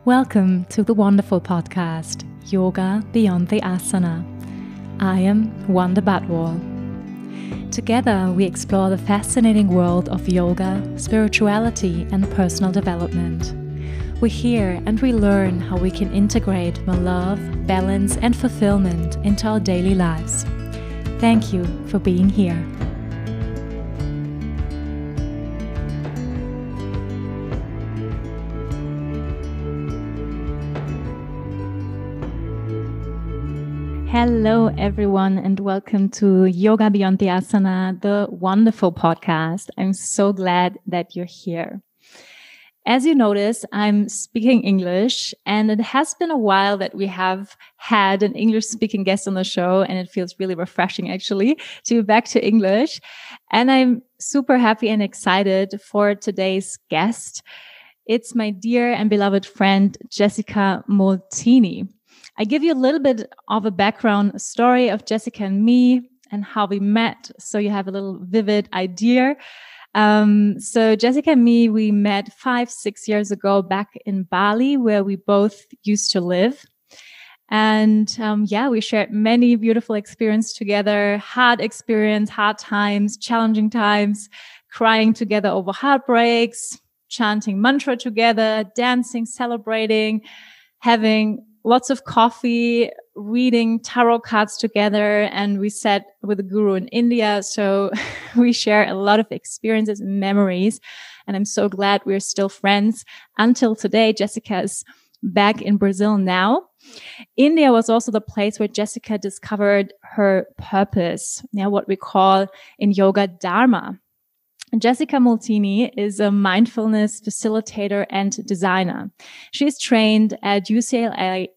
Welcome to the wonderful podcast, Yoga Beyond the Asana. I am Wanda. Together, we explore the fascinating world of yoga, spirituality, and personal development. We hear and we learn how we can integrate more love, balance, and fulfillment into our daily lives. Thank you for being here. Hello, everyone, and welcome to Yoga Beyond the Asana, the wonderful podcast. I'm so glad that you're here. As you notice, I'm speaking English, and it has been a while that we have had an English-speaking guest on the show, and it feels really refreshing, actually, to be back to English. And I'm super happy and excited for today's guest. It's my dear and beloved friend, Jessica Multini. I give you a little bit of a background story of Jessica and me and how we met, so you have a little vivid idea. So Jessica and me, we met 5-6 years ago back in Bali, where we both used to live. And we shared many beautiful experiences together, hard times, challenging times, crying together over heartbreaks, chanting mantra together, dancing, celebrating, having lots of coffee, reading tarot cards together, and we sat with a guru in India. So we share a lot of experiences and memories, and I'm so glad we're still friends until today. Jessica is back in Brazil now. India was also the place where Jessica discovered her purpose, what we call in yoga Dharma. Jessica Multini is a mindfulness facilitator and designer. She's trained at UCLA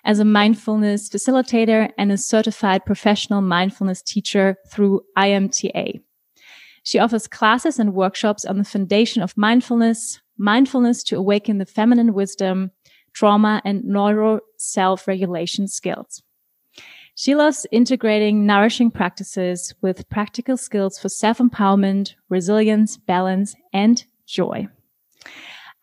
as a mindfulness facilitator and a certified professional mindfulness teacher through IMTA. She offers classes and workshops on the foundation of mindfulness to awaken the feminine wisdom, trauma, and neuro self-regulation skills. She loves integrating nourishing practices with practical skills for self-empowerment, resilience, balance, and joy.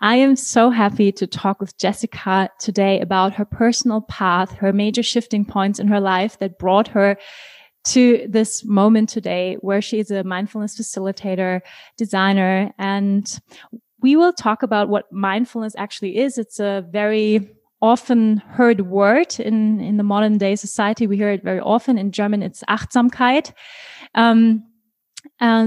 I am so happy to talk with Jessica today about her personal path, her major shifting points in her life that brought her to this moment today where she is a mindfulness facilitator, designer, and we will talk about what mindfulness actually is. It's a very often heard word in the modern day society. We hear it very often. In German, it's Achtsamkeit.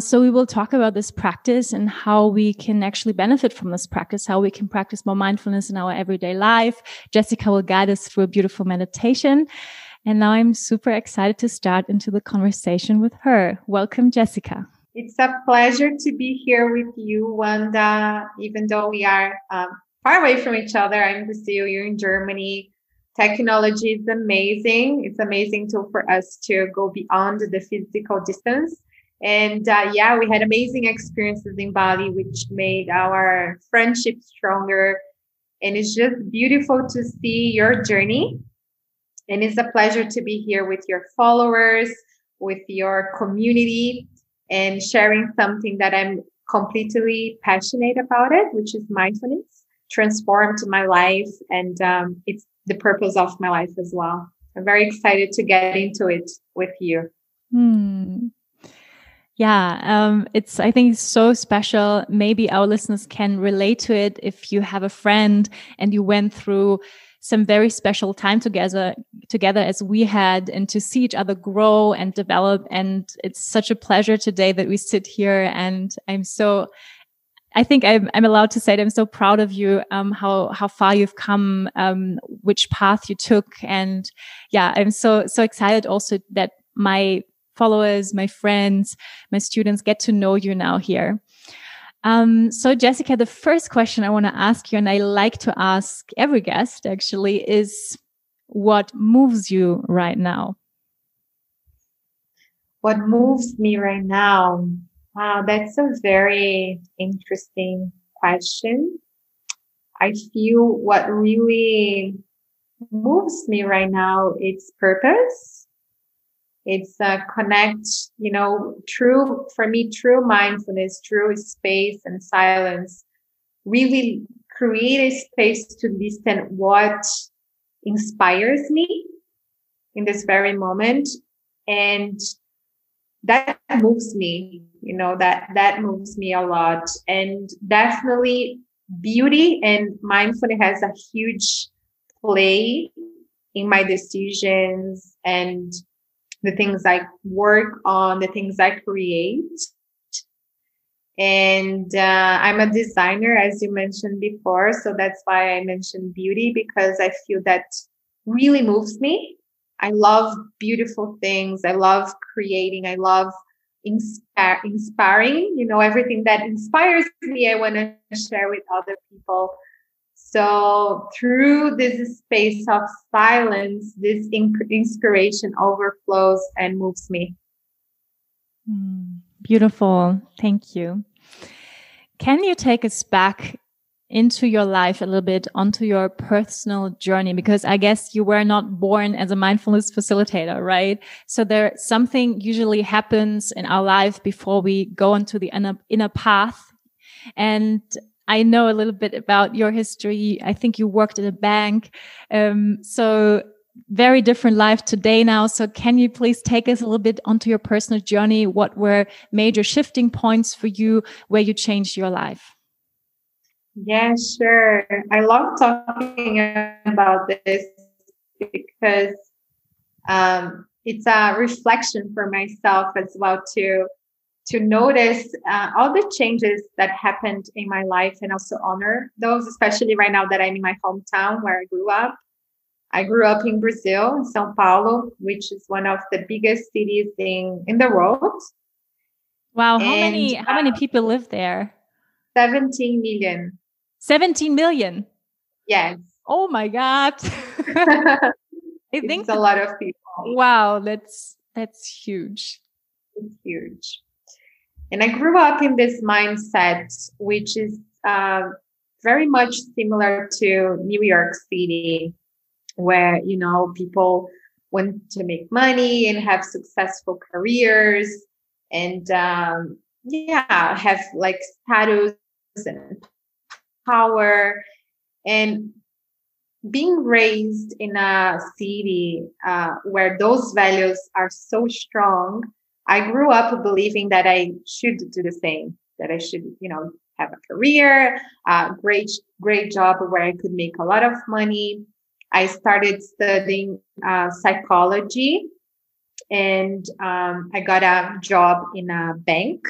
So we will talk about this practice and how we can actually benefit from this practice, how we can practice more mindfulness in our everyday life. Jessica will guide us through a beautiful meditation. And now I'm super excited to start into the conversation with her. Welcome, Jessica. It's a pleasure to be here with you, Wanda, even though we are far away from each other. I'm in Brazil, you're in Germany. Technology is amazing. It's amazing for us to go beyond the physical distance. And we had amazing experiences in Bali, which made our friendship stronger. And it's just beautiful to see your journey. And it's a pleasure to be here with your followers, with your community, and sharing something that I'm completely passionate about it, which is mindfulness. Transformed my life, and it's the purpose of my life as well. I'm very excited to get into it with you. I think it's so special. Maybe our listeners can relate to it if you have a friend and you went through some very special time together as we had, and to see each other grow and develop. And it's such a pleasure today that we sit here, and I think I'm allowed to say that I'm so proud of you, how far you've come, which path you took. And I'm so excited also that my followers, my friends, my students get to know you now here. So Jessica, the first question I want to ask you, and I like to ask every guest actually, is what moves you right now? What moves me right now? Wow, that's a very interesting question. I feel what really moves me right now, it's purpose. It's connect, true mindfulness, true space and silence really create a space to listen what inspires me in this very moment. And that moves me, that moves me a lot. And definitely beauty and mindfulness has a huge play in my decisions and the things I work on, the things I create. And I'm a designer, as you mentioned before. So that's why I mentioned beauty, because I feel that really moves me. I love beautiful things. I love creating. I love inspiring. Everything that inspires me, I want to share with other people. So through this space of silence, this inspiration overflows and moves me. Beautiful. Thank you. Can you take us back into your life a little bit, onto your personal journey? Because I guess you were not born as a mindfulness facilitator, right? So something usually happens in our life before we go into the inner path. And I know a little bit about your history. I think you worked at a bank. So very different life today now. So can you please take us a little bit onto your personal journey? What were major shifting points for you where you changed your life? Yeah, sure. I love talking about this because it's a reflection for myself as well to notice all the changes that happened in my life and also honor those, especially right now that I'm in my hometown where I grew up. I grew up in Brazil, in São Paulo, which is one of the biggest cities in the world. Wow, how many people live there? 17 million. 17 million? Yes. Oh my God. I think it's a lot of people. Wow, that's huge. It's huge. And I grew up in this mindset, which is very much similar to New York City, where, people want to make money and have successful careers and, have like status and power. And being raised in a city where those values are so strong, I grew up believing that I should do the same, that I should, have a career, great job where I could make a lot of money. I started studying psychology, and I got a job in a bank.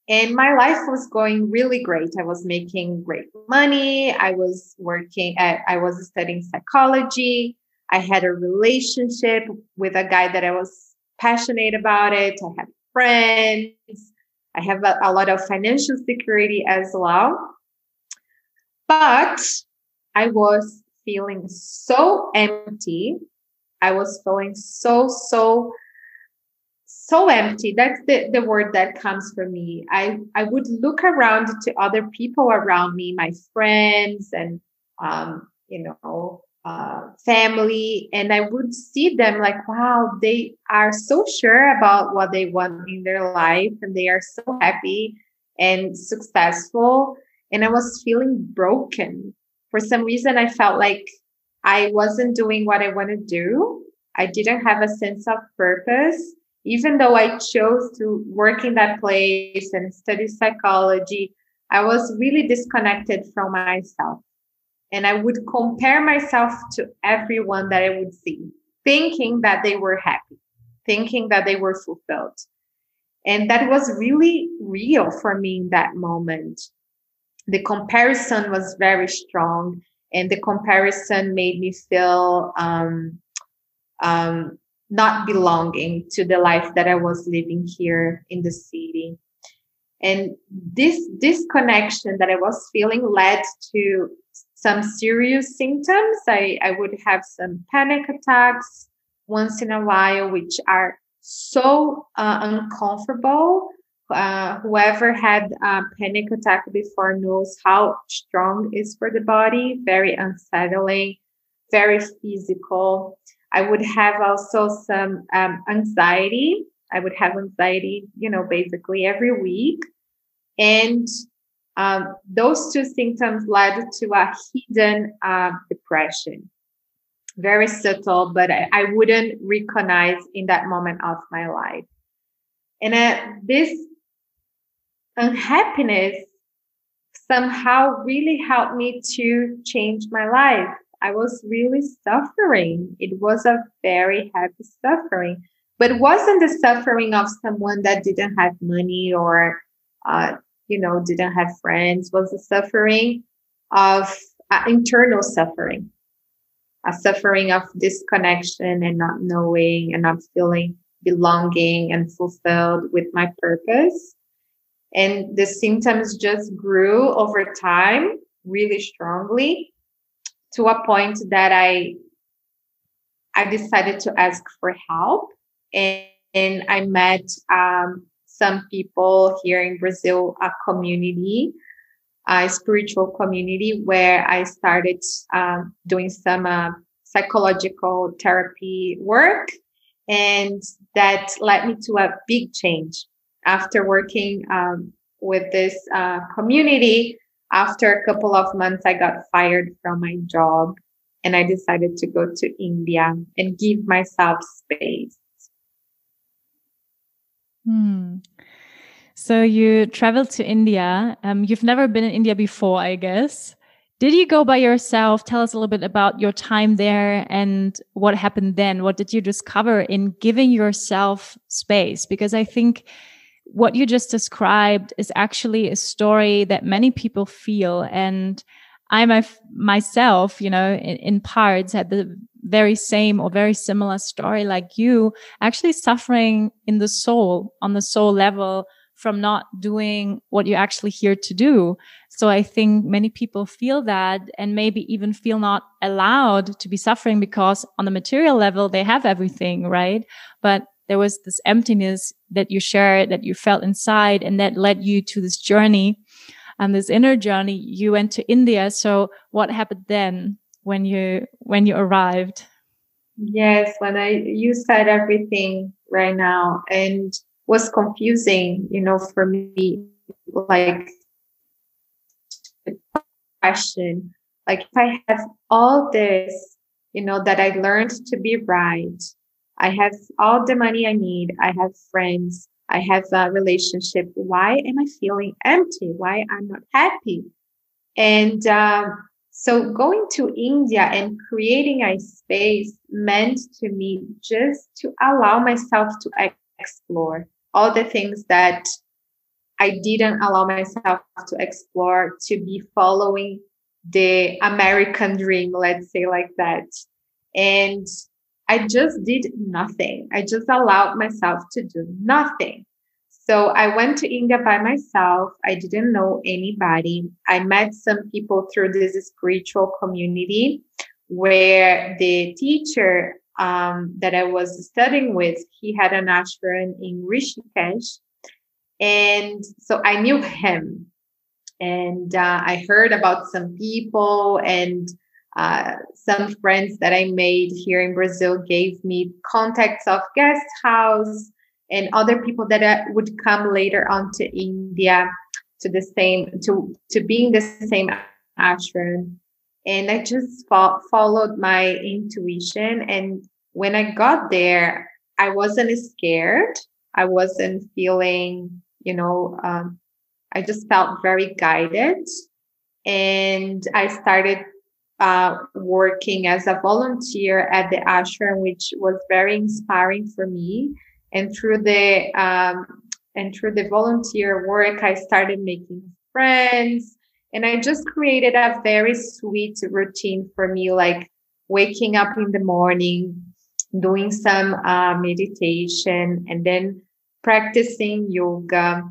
And my life was going really great. I was making great money. I was studying psychology. I had a relationship with a guy that I was passionate about it. I had friends. I have a lot of financial security as well. But I was feeling so empty. I was feeling so empty. That's the word that comes from me. I would look around to other people around me, my friends and, family. And I would see them like, wow, they are so sure about what they want in their life. And they are so happy and successful. And I was feeling broken. For some reason, I felt like I wasn't doing what I want to do. I didn't have a sense of purpose. Even though I chose to work in that place and study psychology, I was really disconnected from myself. And I would compare myself to everyone that I would see, thinking that they were happy, thinking that they were fulfilled. And that was really real for me in that moment. The comparison was very strong, and the comparison made me feel not belonging to the life that I was living here in the city. And this disconnection that I was feeling led to some serious symptoms. I would have some panic attacks once in a while, which are so uncomfortable. Whoever had a panic attack before knows how strong it is for the body, very unsettling, very physical. I would have also some anxiety. I would have anxiety, basically every week. And those two symptoms led to a hidden depression. Very subtle, but I wouldn't recognize in that moment of my life. And this unhappiness somehow really helped me to change my life. I was really suffering. It was a very happy suffering, but it wasn't the suffering of someone that didn't have money or, didn't have friends. It was the suffering of internal suffering, a suffering of disconnection and not knowing and not feeling belonging and fulfilled with my purpose. And the symptoms just grew over time really strongly to a point that I decided to ask for help. And I met some people here in Brazil, a community, a spiritual community, where I started doing some psychological therapy work. And that led me to a big change. After working with this community, after a couple of months, I got fired from my job and I decided to go to India and give myself space. So you traveled to India. You've never been in India before, I guess. Did you go by yourself? Tell us a little bit about your time there and what happened then. What did you discover in giving yourself space? Because I think what you just described is actually a story that many people feel. And I myself, in parts had the very same or very similar story like you, actually suffering in the soul, on the soul level, from not doing what you're actually here to do. So I think many people feel that and maybe even feel not allowed to be suffering because on the material level, they have everything, right? But there was this emptiness that you shared, that you felt inside, and that led you to this journey, this inner journey. You went to India. So what happened then when you arrived? Yes, you said everything right now, and was confusing, for me, like question, like if I have all this, that I learned to be right, I have all the money I need, I have friends, I have a relationship, why am I feeling empty? Why I'm not happy? And so going to India and creating a space meant to me just to allow myself to explore all the things that I didn't allow myself to explore, to be following the American dream, let's say like that. And I just did nothing. I just allowed myself to do nothing. So I went to India by myself. I didn't know anybody. I met some people through this spiritual community where the teacher that I was studying with, he had an ashram in Rishikesh. And so I knew him. And I heard about some people, and some friends that I made here in Brazil gave me contacts of guest house and other people that would come later on to India to be in the same ashram. And I just followed my intuition. And when I got there, I wasn't scared. I wasn't feeling, I just felt very guided. And I started working as a volunteer at the ashram, which was very inspiring for me. And through the volunteer work, I started making friends. And I just created a very sweet routine for me, like waking up in the morning, doing some meditation, and then practicing yoga.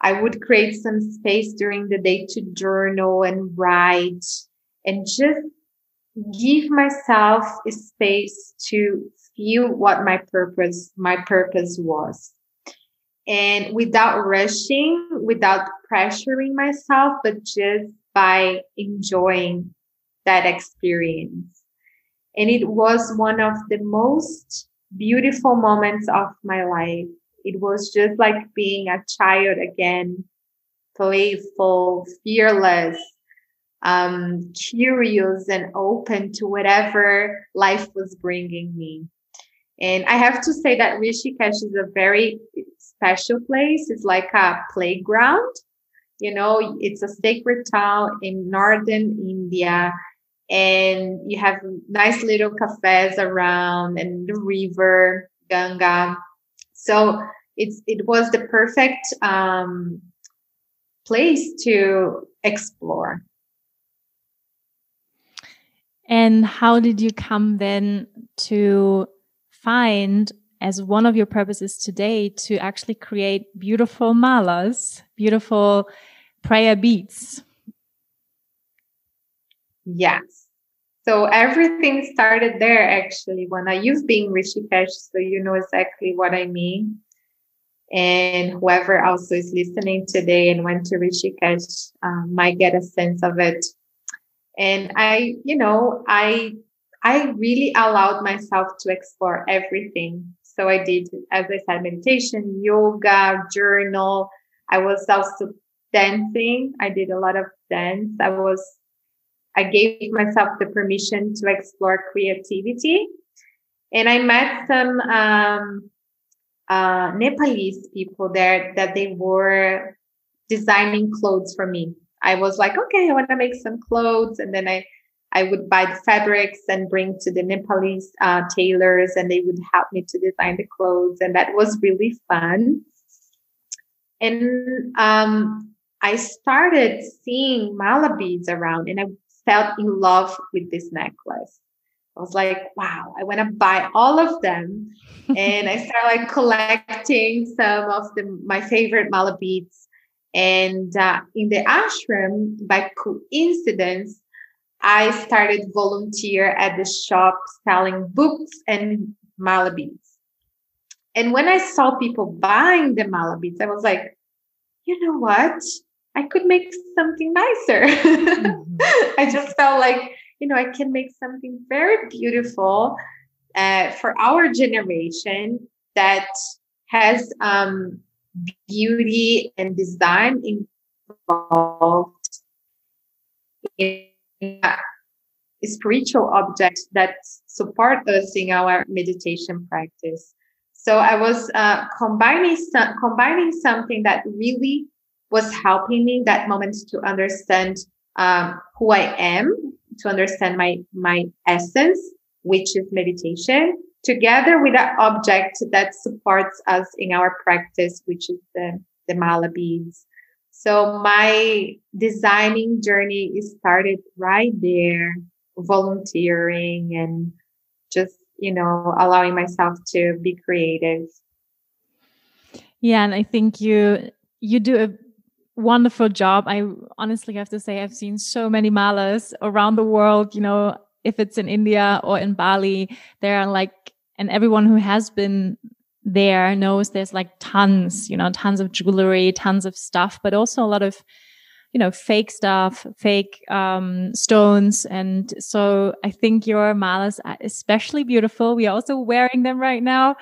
I would create some space during the day to journal and write and just give myself a space to feel what my purpose was. And without rushing, without pressuring myself, but just by enjoying that experience. And it was one of the most beautiful moments of my life. It was just like being a child again, playful, fearless, curious, and open to whatever life was bringing me. And I have to say that Rishikesh is a very special place. It's like a playground. You know, it's a sacred town in northern India, and you have nice little cafes around and the river Ganga. So it was the perfect place to explore. And how did you come then to find as one of your purposes today to actually create beautiful malas, beautiful prayer beads? Yes. So everything started there actually when you've been Rishikesh, so you know exactly what I mean. And whoever also is listening today and went to Rishikesh might get a sense of it. And I really allowed myself to explore everything. So I did, as I said, meditation, yoga, journal. I was also dancing. I did a lot of dance. I gave myself the permission to explore creativity. And I met some Nepalese people there that they were designing clothes for me. I was like, okay, I want to make some clothes. And then I would buy the fabrics and bring to the Nepalese tailors, and they would help me to design the clothes. And that was really fun. And I started seeing mala beads around, and I fell in love with this necklace. I was like, wow, I want to buy all of them. And I started like collecting some of my favorite mala beads. And in the ashram, by coincidence, I started volunteer at the shop selling books and mala beads. And when I saw people buying the mala beads, I was like, you know what? I could make something nicer. Mm-hmm. I just felt like, I can make something very beautiful for our generation that has beauty and design involved in a spiritual object that support us in our meditation practice. So I was combining something that really was helping me that moment to understand who I am, to understand my essence, which is meditation, together with an object that supports us in our practice, which is the mala beads. So my designing journey started right there, volunteering and just, allowing myself to be creative. Yeah, and I think you do a wonderful job. I honestly have to say I've seen so many malas around the world, if it's in India or in Bali, there are and everyone who has been there knows there's tons of jewelry, tons of stuff, but also a lot of, fake stuff, fake stones. And so I think your malas are especially beautiful. We are also wearing them right now.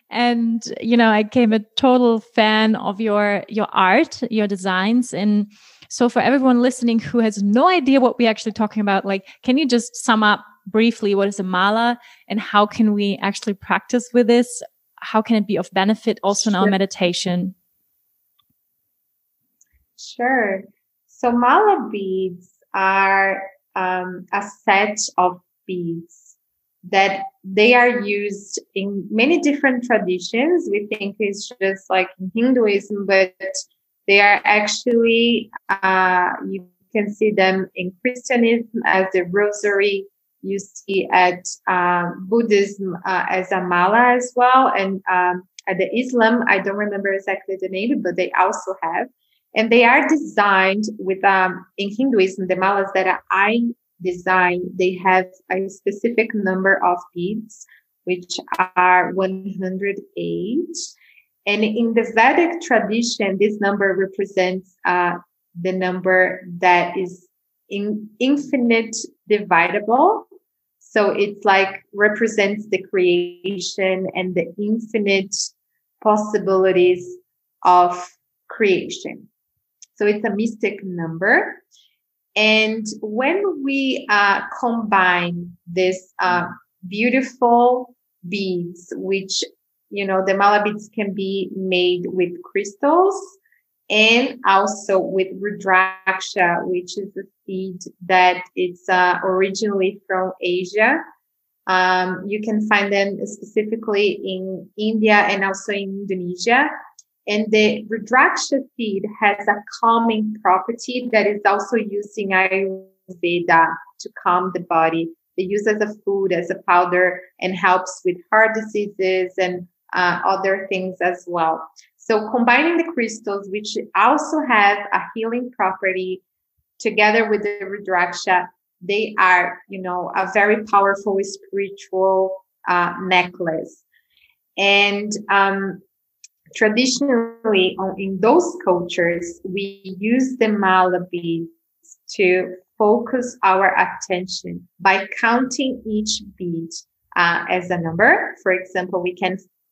And, I became a total fan of your art, your designs. And so for everyone listening who has no idea what we're actually talking about, can you just sum up briefly what is a mala and how can we actually practice with this? How can it be of benefit also in our meditation? Sure. So mala beads are a set of beads that they are used in many different traditions. We think it's just like in Hinduism, but they are actually, you can see them in Christianism as the rosary. You see at Buddhism as a mala as well. And at the Islam, I don't remember exactly the name, but they also have. And they are designed with, in Hinduism, the malas that I design, they have a specific number of beads, which are 108. And in the Vedic tradition, this number represents the number that is infinite dividable. So it's represents the creation and the infinite possibilities of creation. So it's a mystic number. And when we combine this beautiful beads, which, the mala beads can be made with crystals and also with rudraksha, which is a seed that it's originally from Asia. You can find them specifically in India and also in Indonesia. And the rudraksha seed has a calming property that is also used in Ayurveda to calm the body. They use as a food, as a powder, and helps with heart diseases and other things as well. So combining the crystals, which also have a healing property, together with the rudraksha, they are, a very powerful spiritual necklace. And traditionally, in those cultures, we use the mala beads to focus our attention by counting each bead as a number. For example,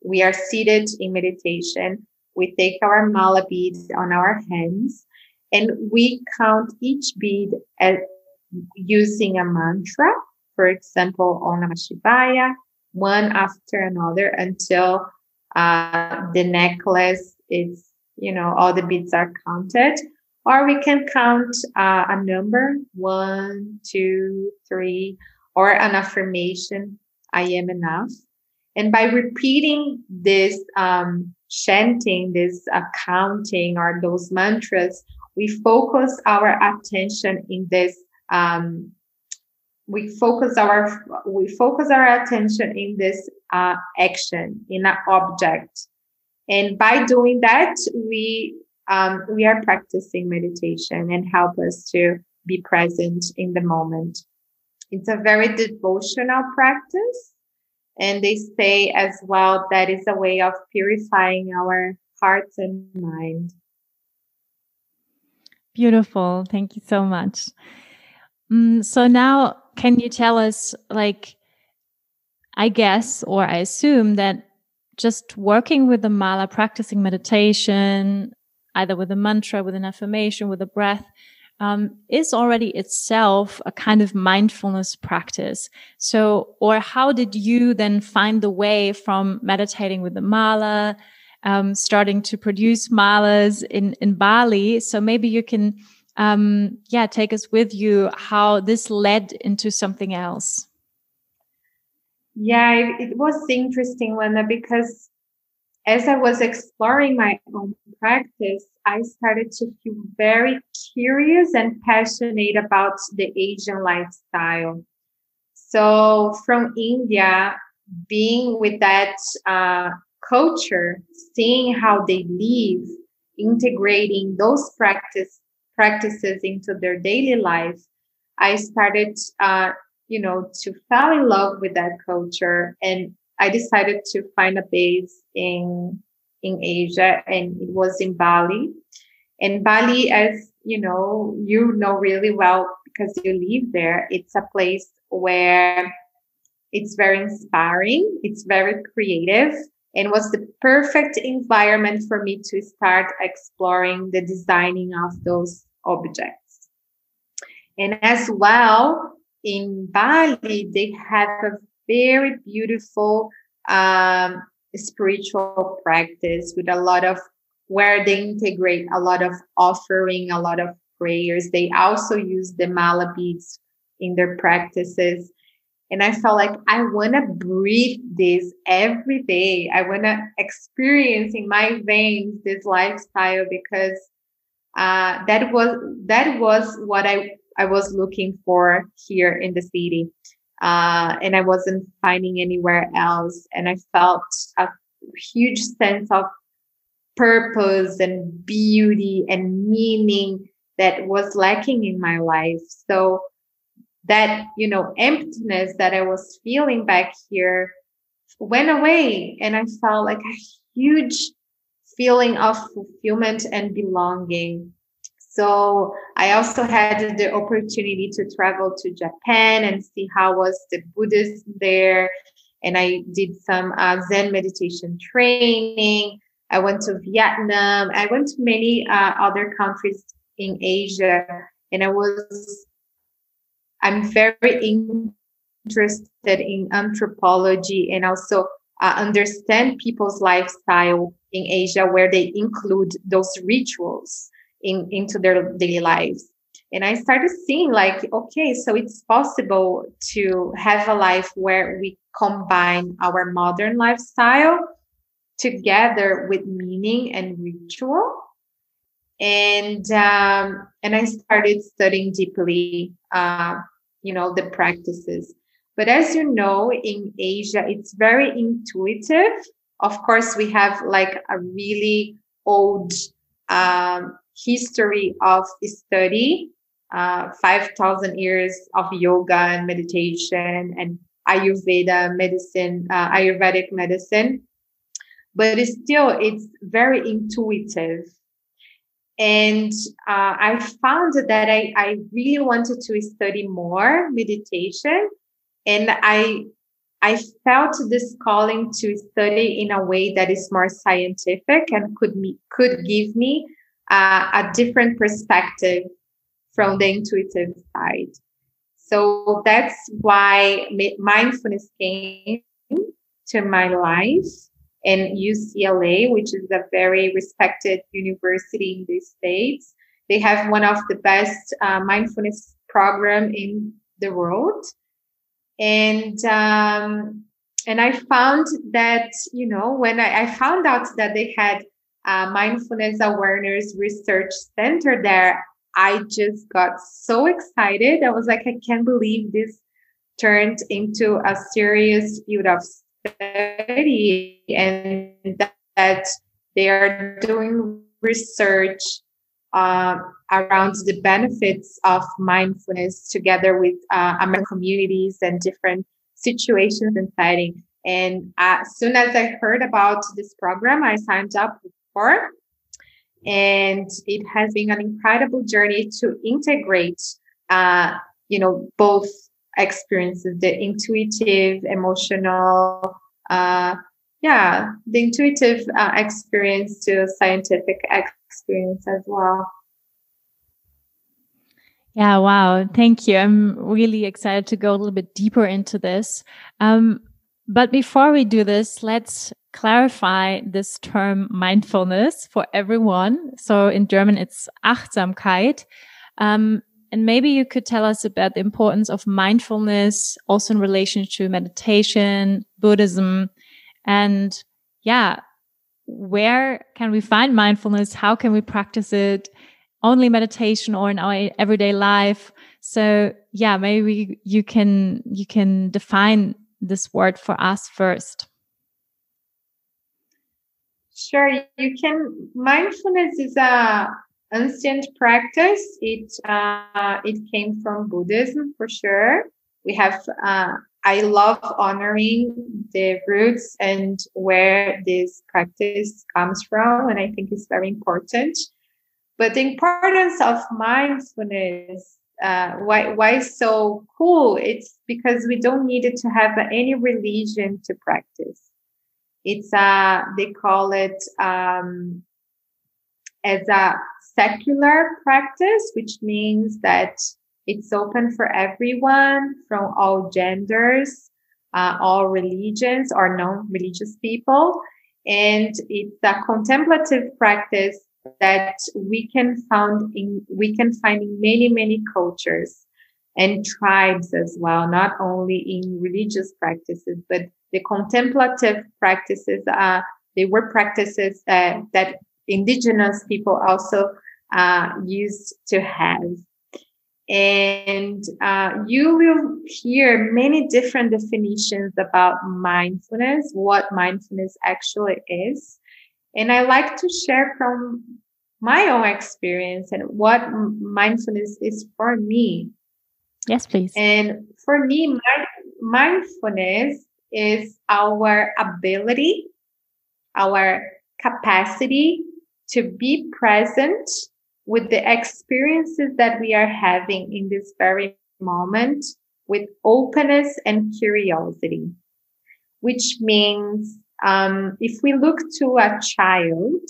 we are seated in meditation. We take our mala beads on our hands and we count each bead as using a mantra. For example, Om Namah Shivaya, one after another until the necklace is, all the beads are counted. Or we can count a number, 1, 2, 3, or an affirmation, I am enough. And by repeating this chanting, this counting, or those mantras, we focus our attention in this. We focus our attention in this action, in an object, and by doing that, we are practicing meditation and help us to be present in the moment. It's a very devotional practice, and they say as well that is a way of purifying our hearts and mind. Beautiful. Thank you so much. So now, can you tell us, I guess, or I assume that just working with the mala, practicing meditation, either with a mantra, with an affirmation, with a breath, is already itself a kind of mindfulness practice. So, or how did you then find the way from meditating with the mala, starting to produce malas in Bali? So maybe you can take us with you how this led into something else. Yeah, it was interesting, Wanda, because as I was exploring my own practice, I started to feel very curious and passionate about the Asian lifestyle. So from India, being with that culture, seeing how they live, integrating those practices into their daily life, I started, to fall in love with that culture, and I decided to find a base in Asia, and it was in Bali. And Bali, as you know really well because you live there, it's a place where it's very inspiring, it's very creative, and was the perfect environment for me to start exploring the designing of those objects. And as well, in Bali, they have a very beautiful spiritual practice with a lot of, where they integrate a lot of offering, a lot of prayers. They also use the mala beads in their practices. And I felt like I want to breathe this every day. I want to experience in my veins this lifestyle, because that was what I was looking for here in the city. And I wasn't finding anywhere else. And I felt a huge sense of purpose and beauty and meaning that was lacking in my life. So that, emptiness that I was feeling back here went away. And I felt like a huge feeling of fulfillment and belonging. So I also had the opportunity to travel to Japan and see how was the Buddhism there. And I did some Zen meditation training. I went to Vietnam. I went to many other countries in Asia, and I'm very interested in anthropology and also understand people's lifestyle in Asia, where they include those rituals into their daily lives. And I started seeing like, okay, so it's possible to have a life where we combine our modern lifestyle together with meaning and ritual. And I started studying deeply, the practices. But as you know, in Asia, it's very intuitive. Of course, we have like a really old history of study, 5,000 years of yoga and meditation and Ayurvedic medicine. But it's very intuitive. And I found that I really wanted to study more meditation. And I felt this calling to study in a way that is more scientific and could give me a different perspective from the intuitive side. So that's why mindfulness came to my life. And UCLA, which is a very respected university in the States, they have one of the best mindfulness program in the world. And I found that, when I found out that they had mindfulness awareness research center there, I just got so excited. I was like, I can't believe this turned into a serious field of study, and that they are doing research around the benefits of mindfulness together with American communities and different situations and settings. And as soon as I heard about this program, I signed up for, and it has been an incredible journey to integrate, both experiences, the intuitive, emotional, the intuitive experience to scientific experience as well. Yeah, wow. Thank you. I'm really excited to go a little bit deeper into this. But before we do this, let's clarify this term mindfulness for everyone. So in German, it's Achtsamkeit. And maybe you could tell us about the importance of mindfulness, also in relation to meditation, Buddhism, and where can we find mindfulness? How can we practice it? Only meditation or in our everyday life? So maybe you can define this word for us first. Sure, you can. Mindfulness is a ancient practice. It came from Buddhism for sure. We have I love honoring the roots and where this practice comes from, and I think it's very important. But the importance of mindfulness, why so cool? It's because we don't need it to have any religion to practice. It's they call it as a secular practice, which means that it's open for everyone from all genders, all religions or non-religious people. And it's a contemplative practice that we can find in many, many cultures and tribes as well, not only in religious practices, but the contemplative practices, they were practices that indigenous people also used to have. And you will hear many different definitions about mindfulness, what mindfulness actually is. And I like to share from my own experience and what mindfulness is for me. Yes, please. And for me, mindfulness is our ability, our capacity to be present with the experiences that we are having in this very moment with openness and curiosity, which means if we look to a child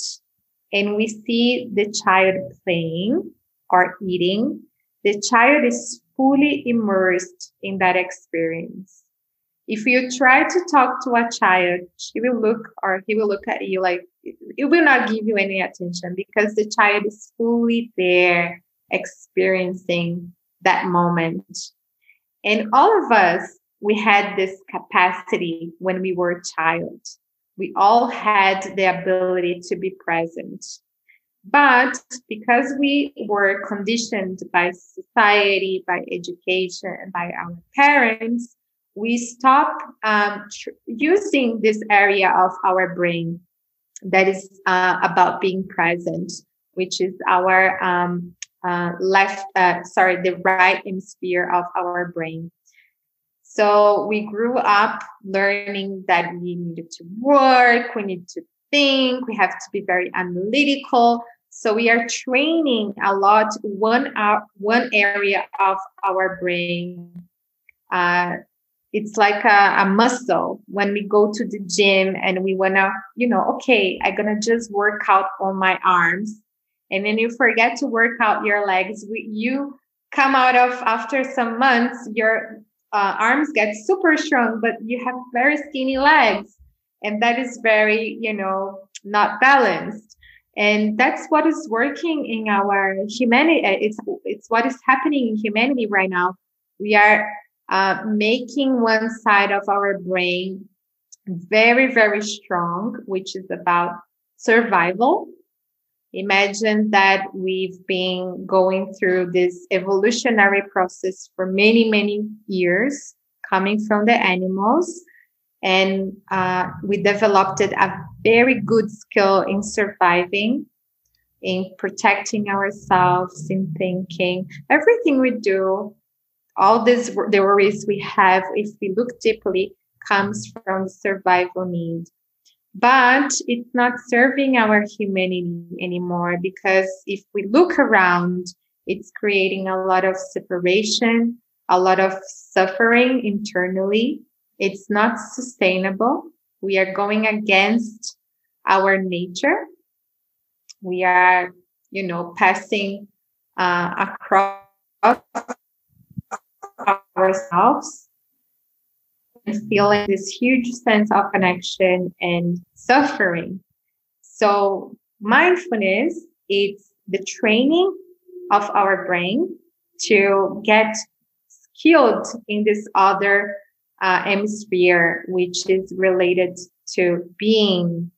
and we see the child playing, or eating, the child is fully immersed in that experience. If you try to talk to a child, he will look at you like it will not give you any attention, because the child is fully there experiencing that moment. And all of us, we had this capacity when we were a child. We all had the ability to be present. But because we were conditioned by society, by education, and by our parents, we stopped using this area of our brain that is about being present, which is our the right hemisphere of our brain. So we grew up learning that we needed to work, we need to think, we have to be very analytical. So we are training a lot one area of our brain. It's like a muscle. When we go to the gym and we want to, okay, I'm going to just work out on my arms. And then you forget to work out your legs. You come out of, after some months, your arms get super strong, but you have very skinny legs. And that is very, not balanced. And that's what is working in our humanity. It's what is happening in humanity right now. We are making one side of our brain very, very strong, which is about survival. Imagine that we've been going through this evolutionary process for many, many years, coming from the animals. And we developed a very good skill in surviving, in protecting ourselves, in thinking. Everything we do, all the worries we have, if we look deeply, comes from survival need. But it's not serving our humanity anymore, because if we look around, it's creating a lot of separation, a lot of suffering internally. It's not sustainable. We are going against our nature. We are, passing across ourselves and feeling this huge sense of connection and suffering. So mindfulness is the training of our brain to get skilled in this other hemisphere, which is related to being.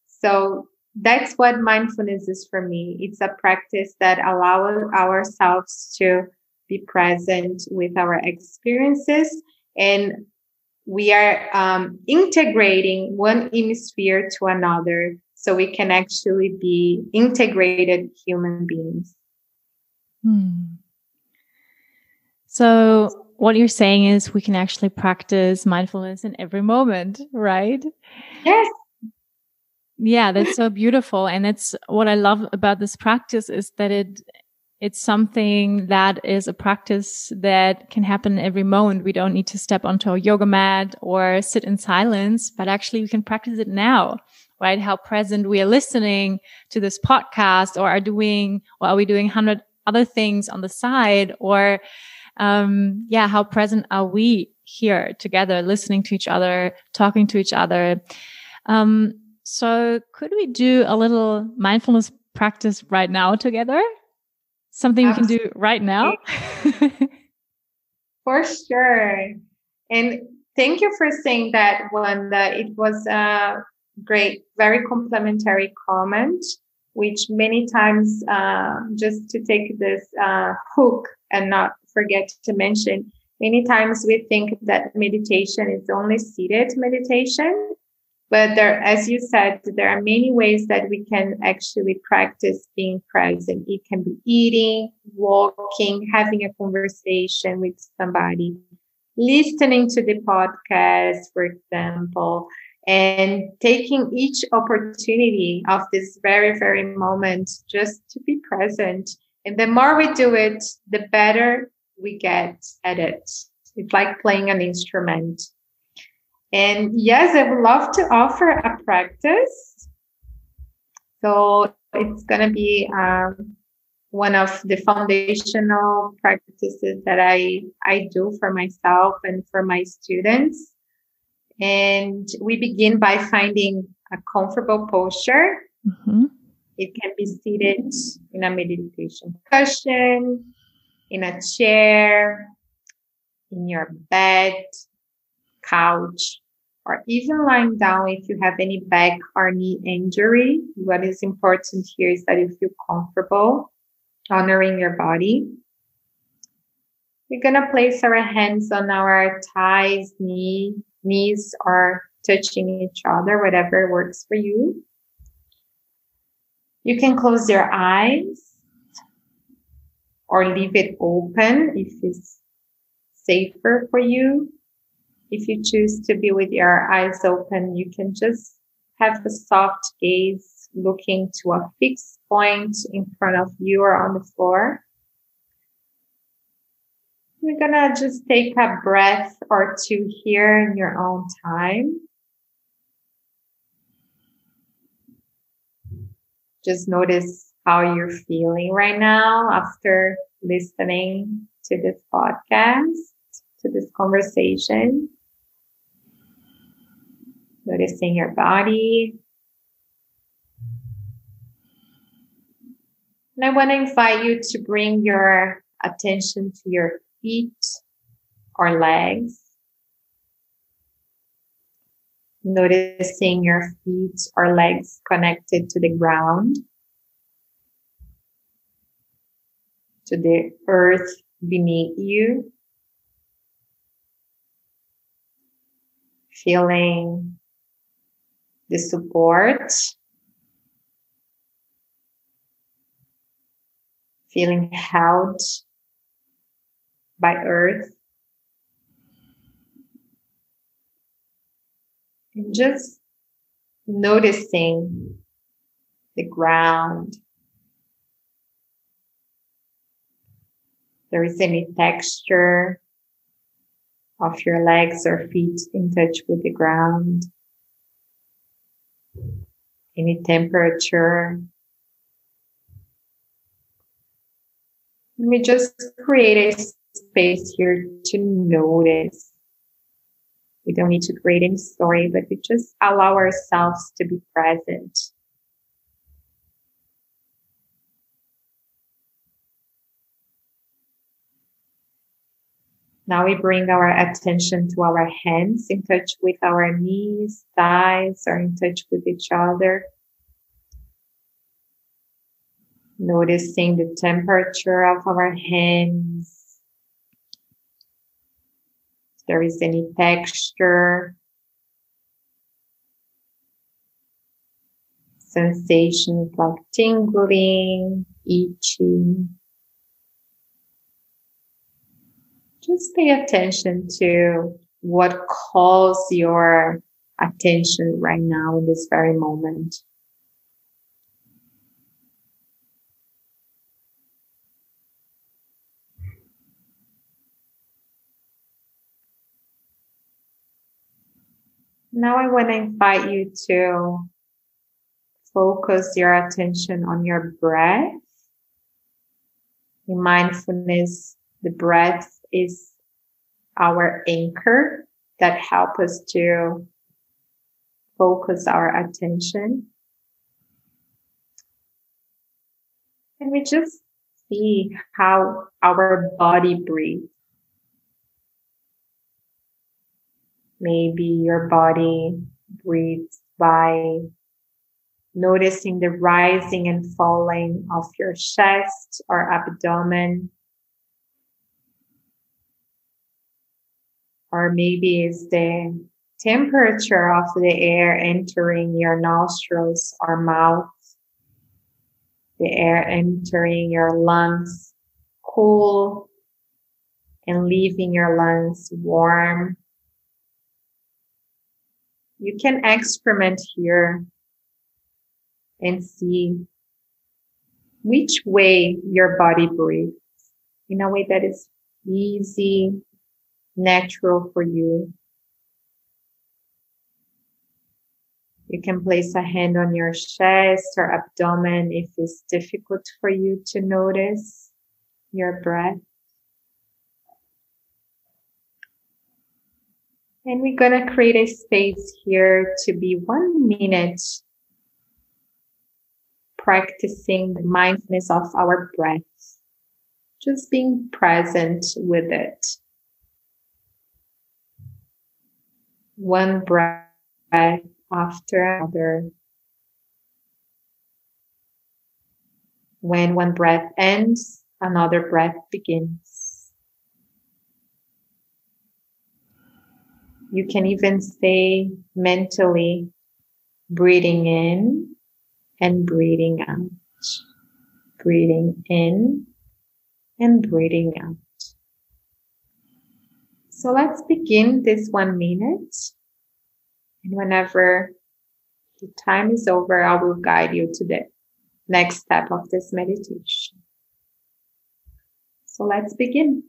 So that's what mindfulness is for me. It's a practice that allows ourselves to be present with our experiences, and we are integrating one hemisphere to another, so we can actually be integrated human beings. So what you're saying is we can actually practice mindfulness in every moment, right? Yes. Yeah, that's so beautiful. And it's what I love about this practice is that it's something that is a practice that can happen every moment. We don't need to step onto a yoga mat or sit in silence, but actually we can practice it now, right? How present we are listening to this podcast, or are we doing 100 other things on the side, or how present are we here together, listening to each other, talking to each other. So could we do a little mindfulness practice right now together? Something Absolutely. We can do right now? For sure. And thank you for saying that, Wanda. It was a great, very complimentary comment, which many times, just to take this hook and not forget to mention, many times we think that meditation is only seated meditation. But there, as you said, there are many ways that we can actually practice being present. It can be eating, walking, having a conversation with somebody, listening to the podcast, for example, and taking each opportunity of this very, very moment just to be present. And the more we do it, the better we get at it. It's like playing an instrument. And yes, I would love to offer a practice. So it's going to be one of the foundational practices that I do for myself and for my students. And we begin by finding a comfortable posture. Mm-hmm. It can be seated in a meditation cushion, in a chair, in your bed, couch, or even lying down if you have any back or knee injury. What is important here is that you feel comfortable, honoring your body. We're going to place our hands on our thighs, knees, or touching each other, whatever works for you. You can close your eyes or leave it open if it's safer for you. If you choose to be with your eyes open, you can just have a soft gaze looking to a fixed point in front of you or on the floor. We're gonna just take a breath or two here in your own time. Just notice how you're feeling right now after listening to this podcast, to this conversation. Noticing your body. And I want to invite you to bring your attention to your feet or legs. Noticing your feet or legs connected to the ground, to the earth beneath you. Feeling the support, feeling held by earth, and just noticing the ground. If there is any texture of your legs or feet in touch with the ground, any temperature. And we just create a space here to notice. We don't need to create any story, but we just allow ourselves to be present. Now we bring our attention to our hands, in touch with our knees, thighs, or in touch with each other. Noticing the temperature of our hands. If there is any texture, sensations like tingling, itching. Just pay attention to what calls your attention right now in this very moment. Now I want to invite you to focus your attention on your breath. In mindfulness, the breath is our anchor that helps us to focus our attention. And we just see how our body breathes. Maybe your body breathes by noticing the rising and falling of your chest or abdomen. Or maybe it's the temperature of the air entering your nostrils or mouth. The air entering your lungs cool and leaving your lungs warm. You can experiment here and see which way your body breathes in a way that is easy, natural for you. You can place a hand on your chest or abdomen if it's difficult for you to notice your breath. And we're going to create a space here to be 1 minute practicing the mindfulness of our breath. Just being present with it. One breath after another. When one breath ends, another breath begins. You can even stay mentally breathing in and breathing out. Breathing in and breathing out. So let's begin this 1 minute. And whenever the time is over, I will guide you to the next step of this meditation. So let's begin.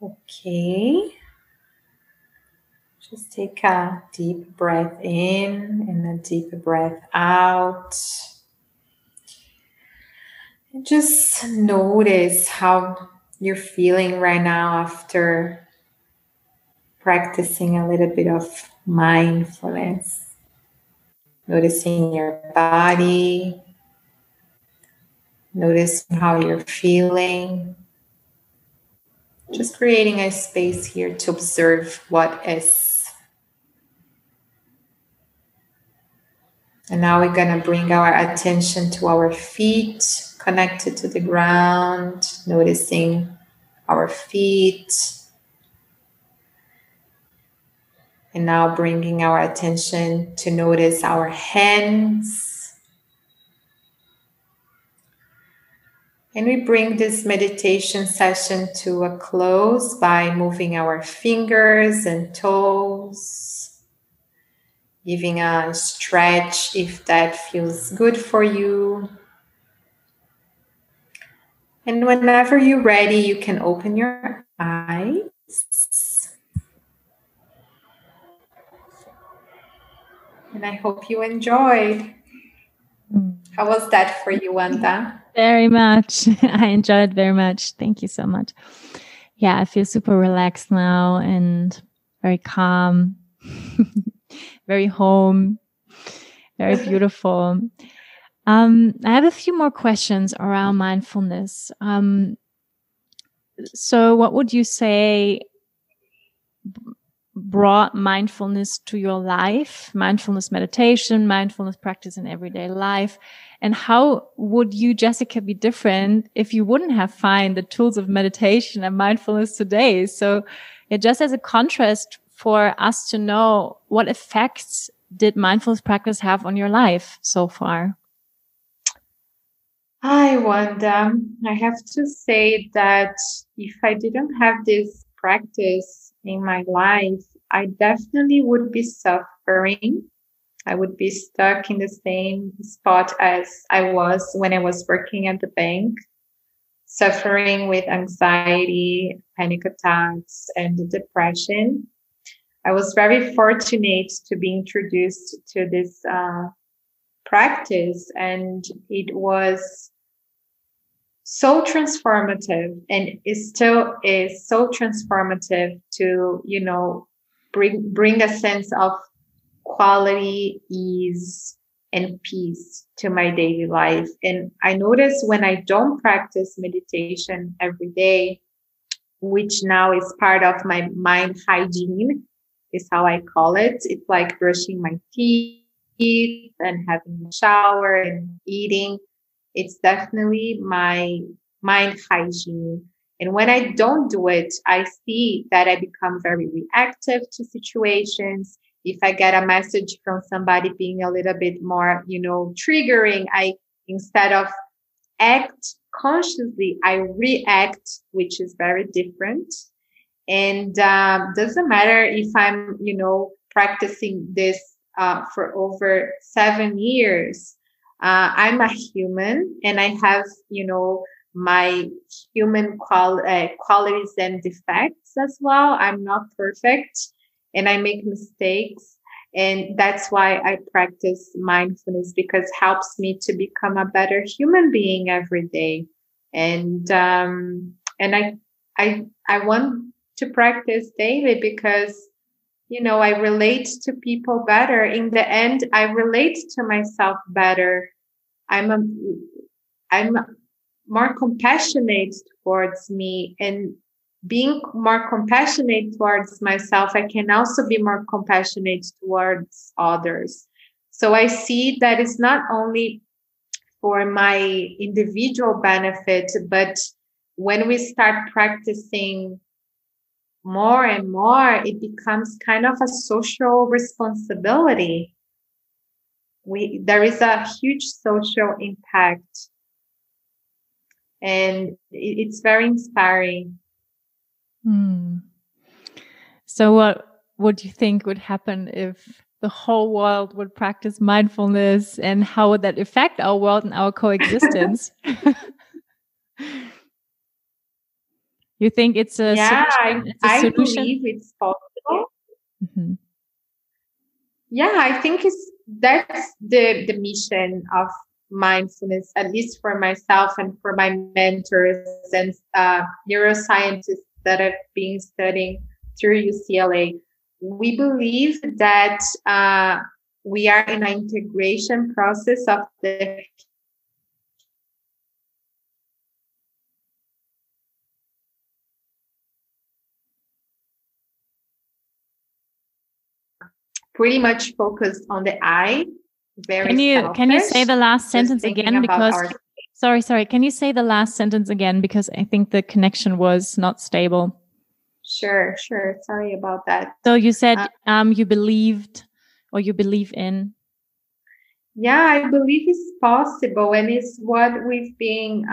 Okay. Just take a deep breath in and a deep breath out. And just notice how you're feeling right now after practicing a little bit of mindfulness. Noticing your body. Noticing how you're feeling. Just creating a space here to observe what is. And now we're going to bring our attention to our feet, connected to the ground, noticing our feet. And now bringing our attention to notice our hands. And we bring this meditation session to a close by moving our fingers and toes, giving a stretch if that feels good for you. And whenever you're ready, you can open your eyes. And I hope you enjoyed. How was that for you, Wanda? Very much. I enjoyed very much. Thank you so much. Yeah, I feel super relaxed now and very calm, very home, very beautiful. I have a few more questions around mindfulness. So what would you say brought mindfulness to your life, mindfulness meditation, mindfulness practice in everyday life? And how would you, Jessica, be different if you wouldn't have found the tools of meditation and mindfulness today? So it just as a contrast for us to know what effects did mindfulness practice have on your life so far? Hi, Wanda. I have to say that if I didn't have this practice in my life, I definitely would be suffering. I would be stuck in the same spot as I was when I was working at the bank, suffering with anxiety, panic attacks, and depression. I was very fortunate to be introduced to this practice, and it was so transformative, and it still is so transformative to, bring a sense of quality, ease, and peace to my daily life. And I notice when I don't practice meditation every day, which now is part of my mind hygiene, is how I call it. It's like brushing my teeth and having a shower and eating. It's definitely my mind hygiene. And when I don't do it, I see that I become very reactive to situations. If I get a message from somebody being a little bit more, triggering, instead of act consciously, I react, which is very different. And doesn't matter if I'm, practicing this for over 7 years. I'm a human, and I have, my human qualities and defects as well. I'm not perfect, and I make mistakes. And that's why I practice mindfulness, because it helps me to become a better human being every day. And I want to practice daily because, I relate to people better. In the end, I relate to myself better. I'm more compassionate towards me, and being more compassionate towards myself, I can also be more compassionate towards others. So I see that it's not only for my individual benefit, but when we start practicing more and more, it becomes kind of a social responsibility. There is a huge social impact, and it's very inspiring. So what do you think would happen if the whole world would practice mindfulness, and how would that affect our world and our coexistence? You think it's a solution? I believe it's possible. Mm-hmm. Yeah, I think that's the mission of mindfulness, at least for myself and for my mentors and neuroscientists that have been studying through UCLA. We believe that we are in an integration process of the pretty much focused on the I. Can you say the last sentence again? Because sorry. Can you say the last sentence again? Because I think the connection was not stable. Sure. Sorry about that. So you said you believed, or you believe in. Yeah, I believe it's possible, and it's what we've been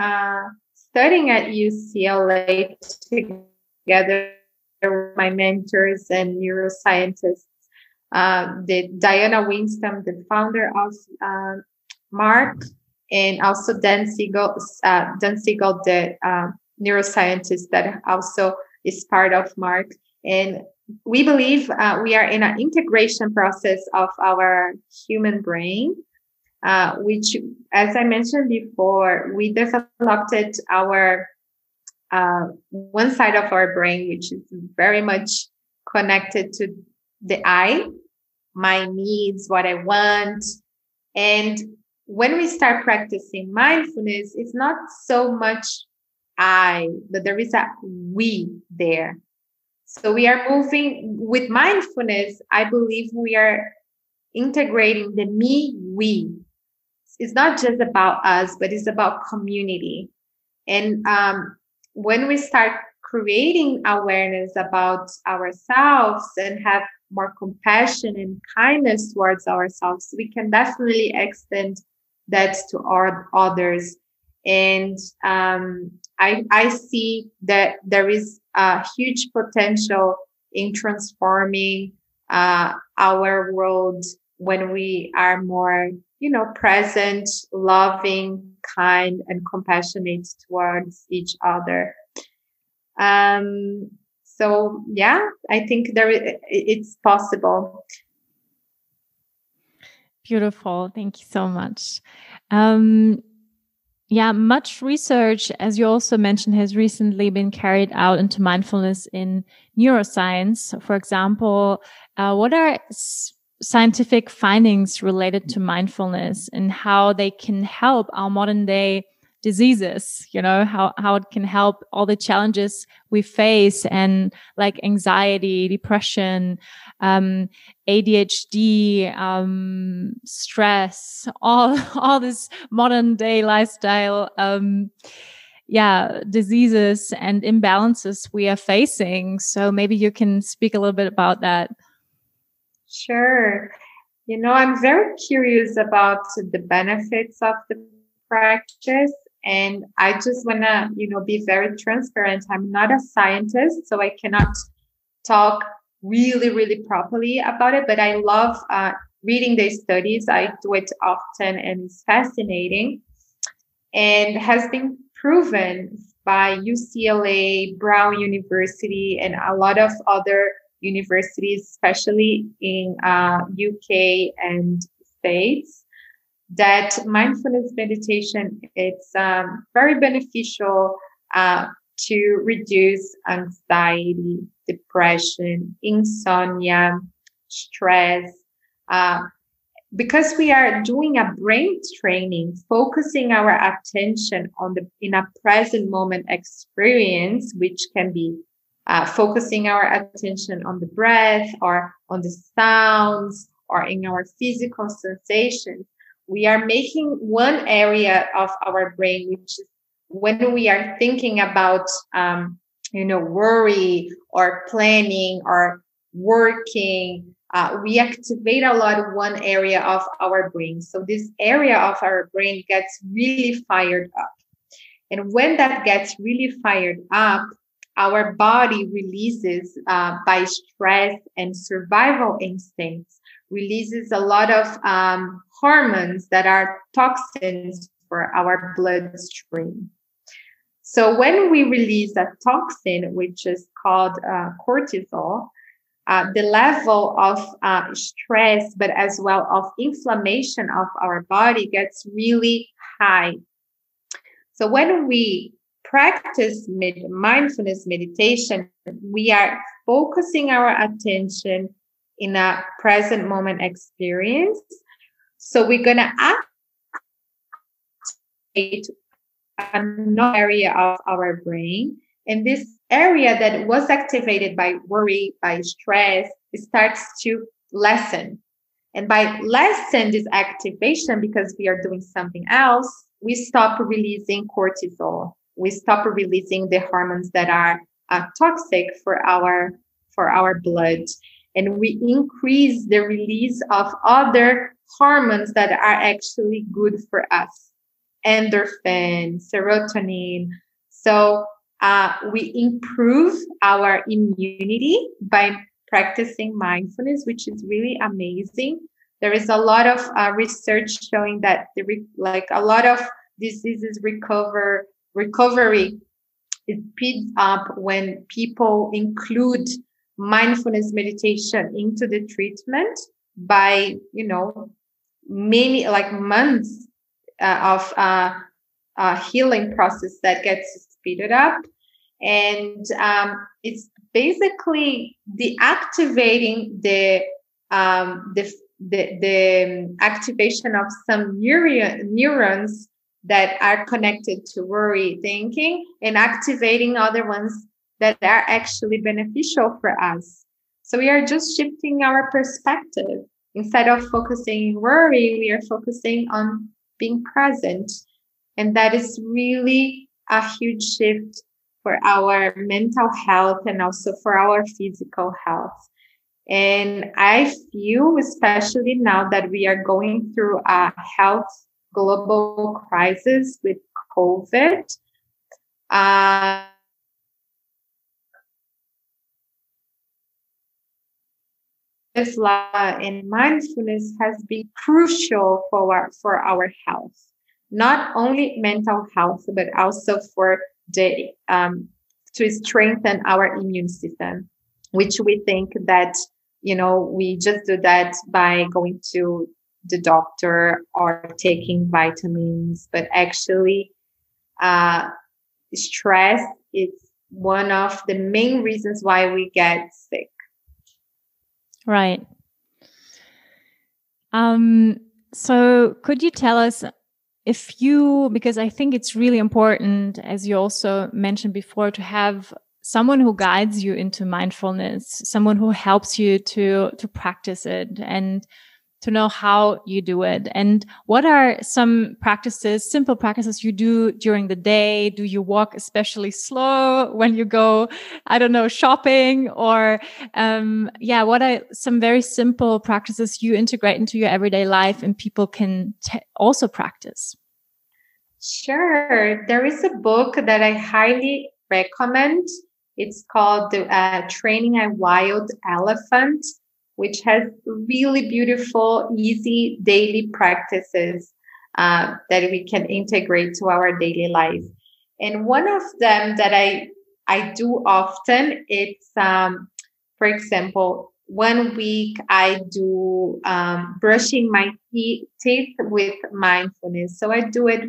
studying at UCLA together with my mentors and neuroscientists. The Diana Winston, the founder of Mark, and also Dan Siegel, the neuroscientist that also is part of Mark. And we believe we are in an integration process of our human brain, which, as I mentioned before, we developed our one side of our brain, which is very much connected to the I, my needs, what I want. And when we start practicing mindfulness, it's not so much I, but there is a we there. So we are moving with mindfulness. I believe we are integrating the me, we. It's not just about us, but it's about community. And when we start creating awareness about ourselves and have more compassion and kindness towards ourselves, we can definitely extend that to our others. And I see that there is a huge potential in transforming our world when we are more, present, loving, kind, and compassionate towards each other. So yeah, I think it's possible. Beautiful. Thank you so much. Yeah, much research, as you also mentioned, has recently been carried out into mindfulness in neuroscience. For example, what are scientific findings related to mindfulness and how they can help our modern day diseases, how it can help all the challenges we face, and like anxiety, depression, ADHD, stress, all this modern day lifestyle, diseases and imbalances we are facing. So maybe you can speak a little bit about that. Sure. I'm very curious about the benefits of the practice. And I just want to, be very transparent. I'm not a scientist, so I cannot talk really, really properly about it. But I love reading the studies. I do it often, and it's fascinating, and has been proven by UCLA, Brown University, and a lot of other universities, especially in UK and States, that mindfulness meditation is very beneficial to reduce anxiety, depression, insomnia, stress, because we are doing a brain training, focusing our attention in a present moment experience, which can be focusing our attention on the breath or on the sounds or in our physical sensations. We are making one area of our brain, which is when we are thinking about, worry or planning or working, we activate a lot of one area of our brain. So this area of our brain gets really fired up. And when that gets really fired up, our body releases, by stress and survival instincts, releases a lot of hormones that are toxins for our bloodstream. So when we release a toxin, which is called cortisol, the level of stress, but as well of inflammation of our body gets really high. So when we practice mindfulness meditation, we are focusing our attention in a present moment experience. So we're going to activate another area of our brain. And this area that was activated by worry, by stress, it starts to lessen. And by lessen this activation, because we are doing something else, we stop releasing cortisol. We stop releasing the hormones that are toxic for our blood. And we increase the release of other hormones that are actually good for us. Endorphin, serotonin. So we improve our immunity by practicing mindfulness, which is really amazing. There is a lot of research showing that a lot of diseases recovery it speeds up when people include mindfulness meditation into the treatment by, many months of healing process that gets speeded up. And it's basically deactivating the activation of some neurons that are connected to worry thinking, and activating other ones that are actually beneficial for us. So we are just shifting our perspective. Instead of focusing on worry, we are focusing on being present. And that is really a huge shift for our mental health and also for our physical health. And I feel, especially now that we are going through a health global crisis with COVID, and mindfulness has been crucial for our health, not only mental health, but also for the to strengthen our immune system, which we think that we just do that by going to the doctor or taking vitamins, but actually stress is one of the main reasons why we get sick. Right. So could you tell us because I think it's really important, as you also mentioned before, to have someone who guides you into mindfulness, someone who helps you to practice it and to know how you do it. And what are some practices, simple practices you do during the day? Do you walk especially slow when you go, I don't know, shopping? Or, what are some very simple practices you integrate into your everyday life and people can also practice? Sure. There is a book that I highly recommend. It's called Training a Wild Elephant, which has really beautiful, easy daily practices that we can integrate to our daily life. And one of them that I do often, it's, for example, 1 week I do brushing my teeth with mindfulness. So I do it.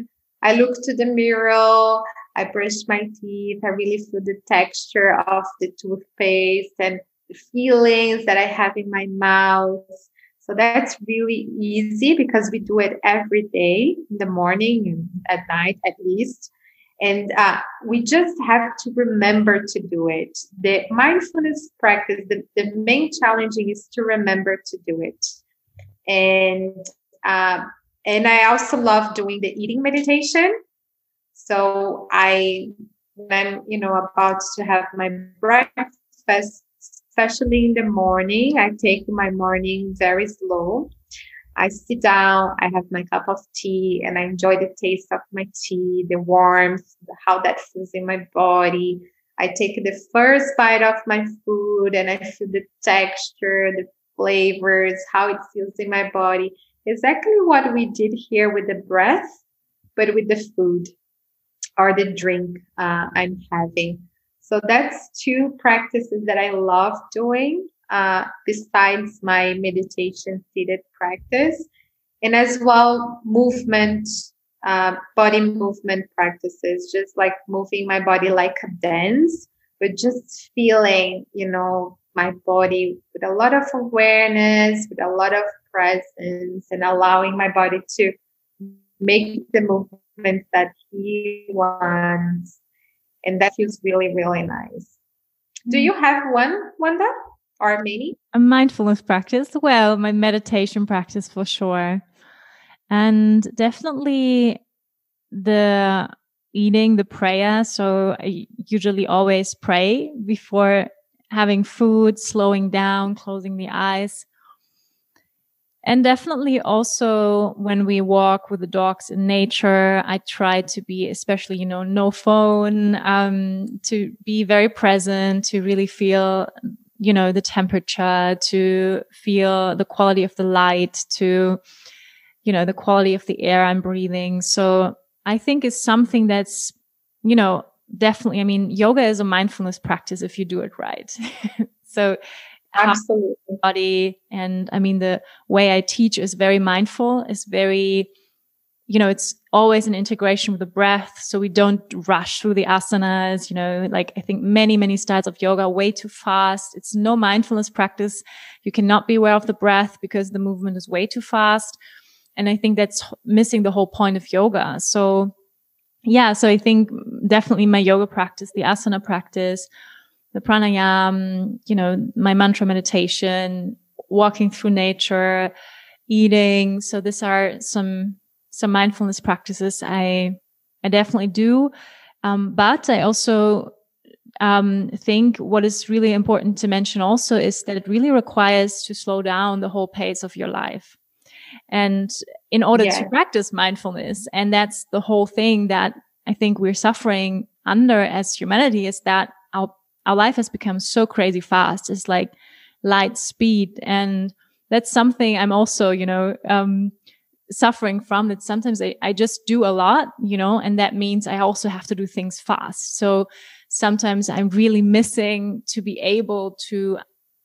I look to the mirror, I brush my teeth, I really feel the texture of the toothpaste and the feelings that I have in my mouth. So that's really easy because we do it every day in the morning and at night at least. And we just have to remember to do it. The mindfulness practice, the main challenging is to remember to do it. And I also love doing the eating meditation. So when I'm, about to have my breakfast, especially in the morning, I take my morning very slow. I sit down, I have my cup of tea, and I enjoy the taste of my tea, the warmth, how that feels in my body. I take the first bite of my food and I feel the texture, the flavors, how it feels in my body. Exactly what we did here with the breath, but with the food or the drink I'm having. So that's 2 practices that I love doing besides my meditation seated practice. And as well, movement, body movement practices, just like moving my body like a dance, but just feeling, my body with a lot of awareness, with a lot of presence, and allowing my body to make the movements that he wants. And that feels really, really nice. Do you have one, Wanda? Or many? A mindfulness practice? Well, my meditation practice for sure. And definitely the eating, the prayer. So I usually always pray before having food, slowing down, closing the eyes. And definitely also when we walk with the dogs in nature, I try to be, especially, no phone, to be very present, to really feel, the temperature, to feel the quality of the light, to, the quality of the air I'm breathing. So I think it's something that's, definitely, yoga is a mindfulness practice if you do it right. So absolutely. Body. And the way I teach is very mindful, is very, it's always an integration with the breath. So we don't rush through the asanas, I think many, many styles of yoga are way too fast. It's no mindfulness practice. You cannot be aware of the breath because the movement is way too fast. And I think that's missing the whole point of yoga. So I think definitely my yoga practice, the asana practice, the pranayama, my mantra meditation, walking through nature, eating. So these are some mindfulness practices I definitely do. But I also think what is really important to mention also is that it really requires to slow down the whole pace of your life. And in order to practice mindfulness, and that's the whole thing that I think we're suffering under as humanity, is that our life has become so crazy fast. It's like light speed. And that's something I'm also, suffering from, that sometimes I just do a lot, and that means I also have to do things fast. So sometimes I'm really missing to be able to,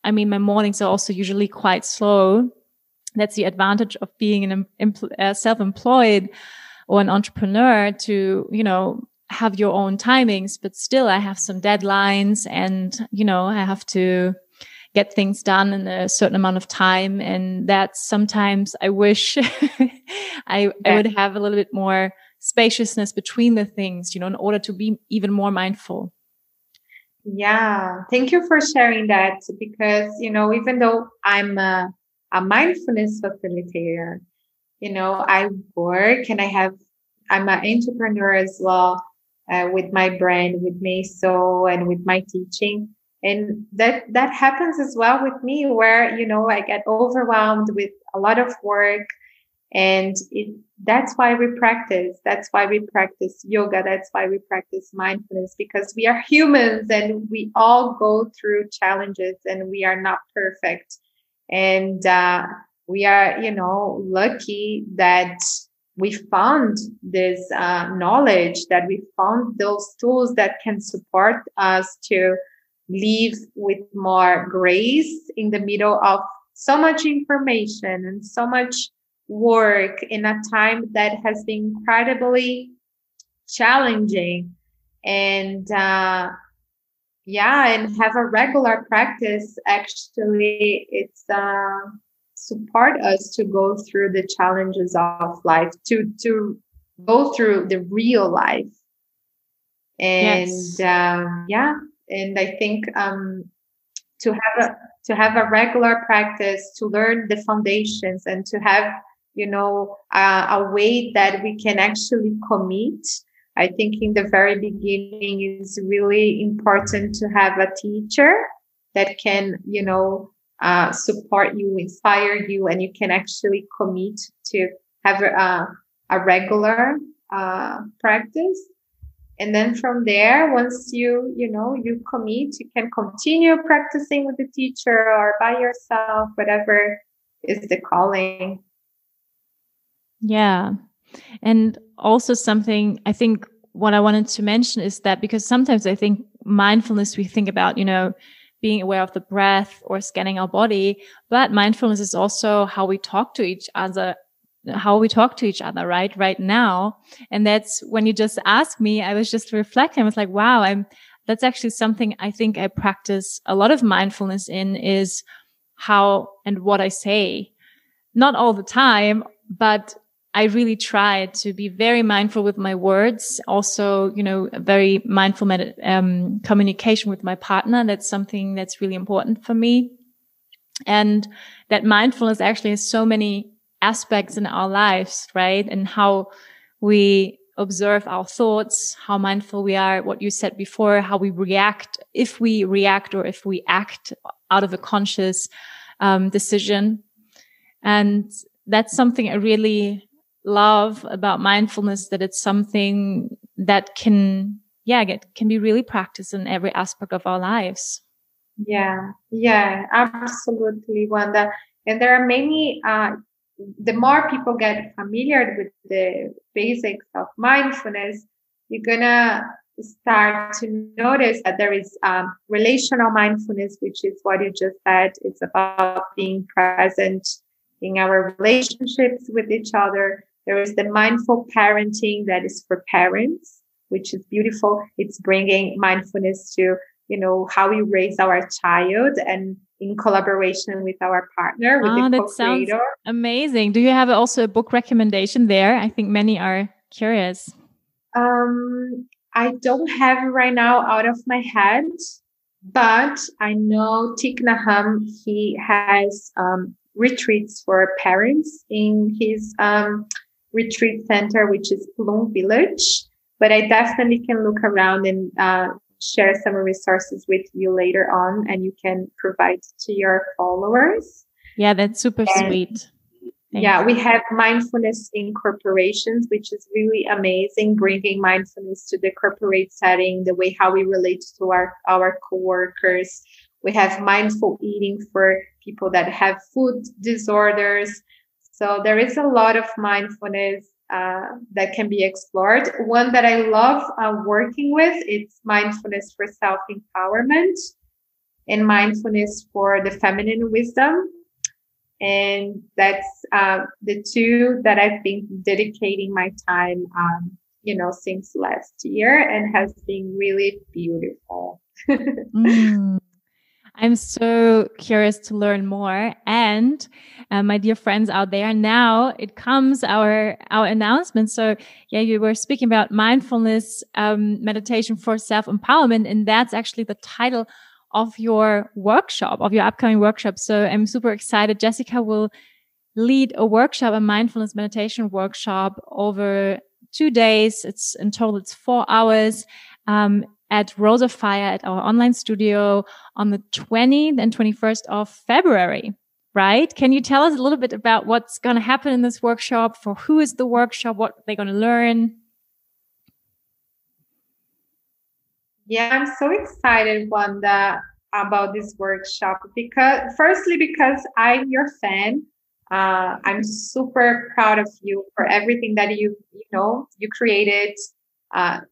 my mornings are also usually quite slow. That's the advantage of being self-employed or an entrepreneur, to, have your own timings, but still I have some deadlines and, I have to get things done in a certain amount of time. And that sometimes I wish I would have a little bit more spaciousness between the things, in order to be even more mindful. Yeah. Thank you for sharing that, because, even though I'm a mindfulness facilitator, I work and I'm an entrepreneur as well, with my brand, with Meso, and with my teaching. And that happens as well with me, where, I get overwhelmed with a lot of work. And that's why we practice. That's why we practice yoga. That's why we practice mindfulness, because we are humans and we all go through challenges and we are not perfect. And we are, lucky that we found this knowledge, that we found those tools that can support us to live with more grace in the middle of so much information and so much work in a time that has been incredibly challenging. And and have a regular practice. Actually, it's support us to go through the challenges of life, to go through the real life. And yes. And I think to have a regular practice, to learn the foundations, and to have a way that we can actually commit. I think in the very beginning, it's really important to have a teacher that can support you, inspire you, and you can actually commit to have a regular practice. And then from there, once you commit, you can continue practicing with the teacher or by yourself, whatever is the calling. Yeah. And also something I think what I wanted to mention is that, because sometimes I think mindfulness, we think about, being aware of the breath or scanning our body, but mindfulness is also how we talk to each other, right now. And that's when you just asked me, I was just reflecting. I was like, wow, that's actually something I think I practice a lot of mindfulness in, is how and what I say. Not all the time, but I really try to be very mindful with my words. Also, very mindful communication with my partner. That's something that's really important for me. And that mindfulness actually has so many aspects in our lives, right? And how we observe our thoughts, how mindful we are, what you said before, how we react, if we react or if we act out of a conscious decision. And that's something I really love about mindfulness, that it's something that can be really practiced in every aspect of our lives. Yeah, absolutely, Wanda. And there are many, the more people get familiar with the basics of mindfulness, you're gonna start to notice that there is relational mindfulness, which is what you just said. It's about being present in our relationships with each other. There is the mindful parenting that is for parents, which is beautiful. It's bringing mindfulness to, how we raise our child, and in collaboration with our partner, with the co-creator. Sounds amazing. Do you have also a book recommendation there? I think many are curious. I don't have it right now out of my head, but I know Thich Nhat Hanh, he has retreats for parents in his retreat center, which is Plum Village. But I definitely can look around and share some resources with you later on, and you can provide to your followers. Yeah, that's super sweet. Thanks. We have mindfulness in corporations, which is really amazing, bringing mindfulness to the corporate setting, the way how we relate to our coworkers. We have mindful eating for people that have food disorders. So there is a lot of mindfulness that can be explored. One that I love working with, it's mindfulness for self-empowerment and mindfulness for the feminine wisdom. And that's the two that I've been dedicating my time since last year, and has been really beautiful. I'm so curious to learn more. And my dear friends out there, now it comes our announcement. So yeah, you were speaking about mindfulness, meditation for self-empowerment. And that's actually the title of your workshop, of your upcoming workshop. So I'm super excited. Jessica will lead a workshop, a mindfulness meditation workshop over 2 days. In total, it's 4 hours. At Rose of Fire at our online studio on the 20th and 21st of February, right? Can you tell us a little bit about what's going to happen in this workshop? For who is the workshop? What they're going to learn? Yeah, I'm so excited, Wanda, about this workshop because I'm your fan. I'm super proud of you for everything that you created.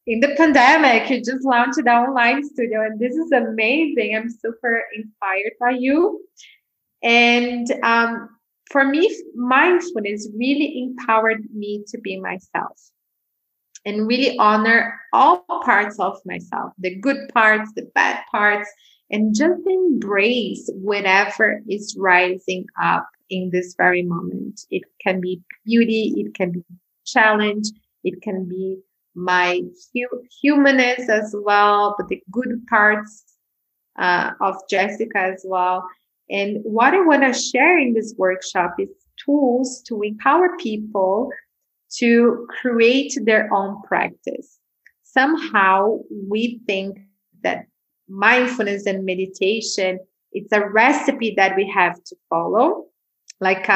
In the pandemic, you just launched an online studio, and this is amazing. I'm super inspired by you. And for me, mindfulness really empowered me to be myself and really honor all parts of myself, the good parts, the bad parts, and just embrace whatever is rising up in this very moment. It can be beauty, it can be challenge, it can be my humanness as well, but the good parts of Jessica as well. And what I want to share in this workshop is tools to empower people to create their own practice. Somehow we think that mindfulness and meditation, it's a recipe that we have to follow, like,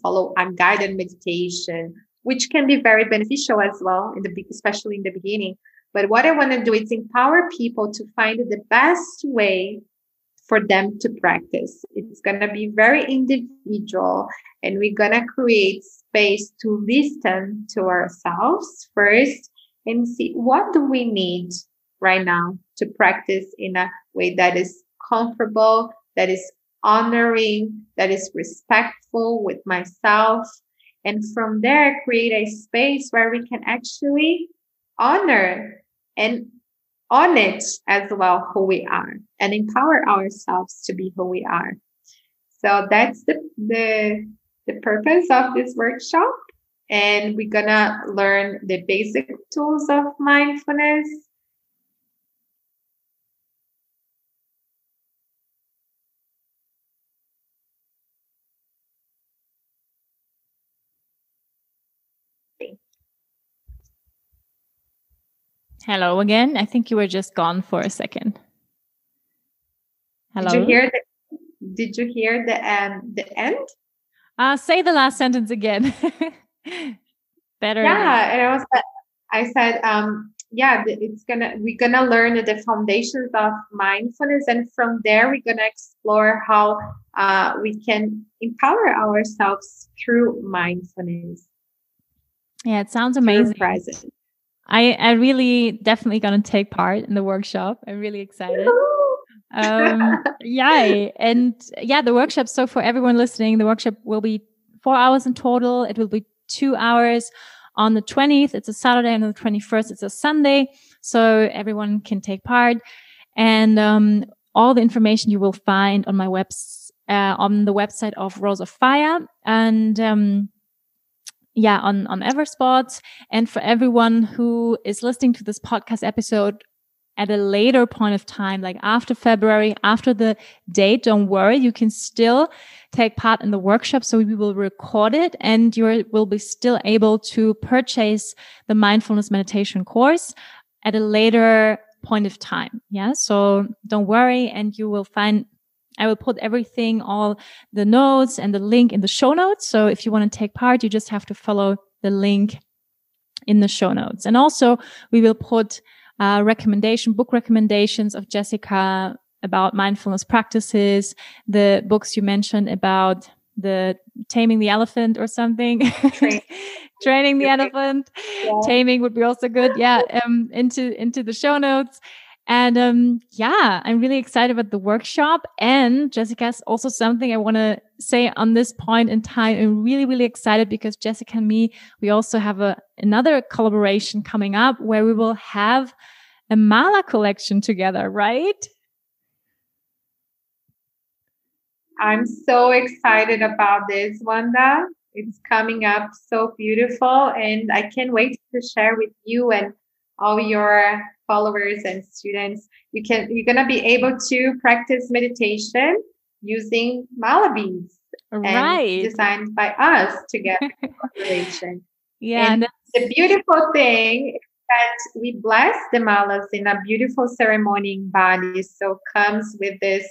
follow a guided meditation, which can be very beneficial as well, especially in the beginning. But what I want to do is empower people to find the best way for them to practice. It's going to be very individual, and we're going to create space to listen to ourselves first and see what do we need right now to practice in a way that is comfortable, that is honoring, that is respectful with myself. And from there, create a space where we can actually honor and on it as well who we are and empower ourselves to be who we are. So that's the purpose of this workshop. And we're gonna learn the basic tools of mindfulness. Hello again. I think you were just gone for a second. Hello. Did you hear the end? Say the last sentence again. Better. Yeah, and I said, we're gonna learn the foundations of mindfulness, and from there we're gonna explore how we can empower ourselves through mindfulness. Yeah, it sounds amazing. I really definitely gonna take part in the workshop. I'm really excited. Yay. And yeah, the workshop. So for everyone listening, the workshop will be 4 hours in total. It will be 2 hours on the 20th. It's a Saturday, and on the 21st, it's a Sunday. So everyone can take part. And all the information you will find on my on the website of Rose of Fire, and on Everspot. And for everyone who is listening to this podcast episode at a later point of time, like after February, after the date, don't worry, you can still take part in the workshop. So we will record it, and you will be still able to purchase the mindfulness meditation course at a later point of time. Yeah. So don't worry. And you will find, I will put everything, all the notes and the link in the show notes. So if you want to take part, you just have to follow the link in the show notes. And also we will put book recommendations of Jessica about mindfulness practices, the books you mentioned about the taming the elephant or something, training the elephant, taming would be also good. Yeah. Into the show notes. And yeah, I'm really excited about the workshop. And Jessica's also something I want to say on this point in time. I'm really, really excited because Jessica and me, we also have another collaboration coming up where we will have a mala collection together, right? I'm so excited about this, Wanda. It's coming up so beautiful, and I can't wait to share with you and all your followers and students. You're gonna be able to practice meditation using mala beads and Right. designed by us together in collaboration. Yeah. And the beautiful thing is that we bless the malas in a beautiful ceremony in Bali. So comes with this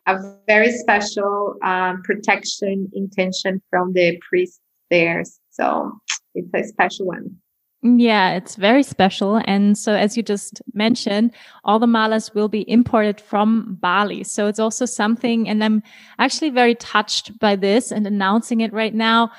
a very special protection intention from the priest there. So it's a special one. Yeah, it's very special. And so, as you just mentioned, all the malas will be imported from Bali. So it's also something, and I'm actually very touched by this and announcing it right now.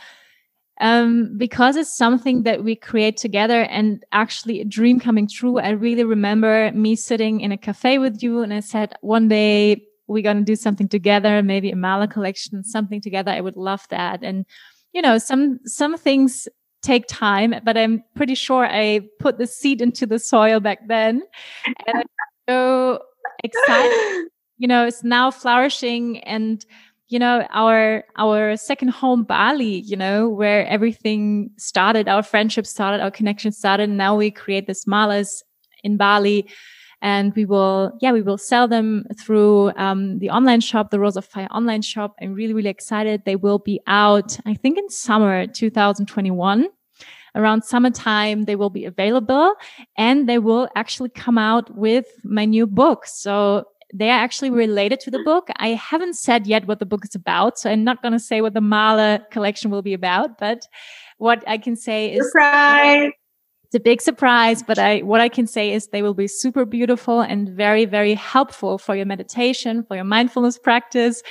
Because it's something that we create together and actually a dream coming true. I really remember me sitting in a cafe with you and I said, one day we're going to do something together, maybe a mala collection, something together. I would love that. And, you know, some things take time, but I'm pretty sure I put the seed into the soil back then. And I'm so excited. You know, it's now flourishing, and you know, our second home, Bali, you know, where everything started, our friendship started, our connection started. And now we create the malas in Bali, and we will sell them through the online shop, the Rose of Fire online shop. I'm really, really excited. They will be out, I think, in summer 2021. Around summertime, they will be available, and they will actually come out with my new book. So they are actually related to the book. I haven't said yet what the book is about, so I'm not going to say what the mala collection will be about, but what I can say is surprise. It's a big surprise, but what I can say is they will be super beautiful and very, very helpful for your meditation, for your mindfulness practice,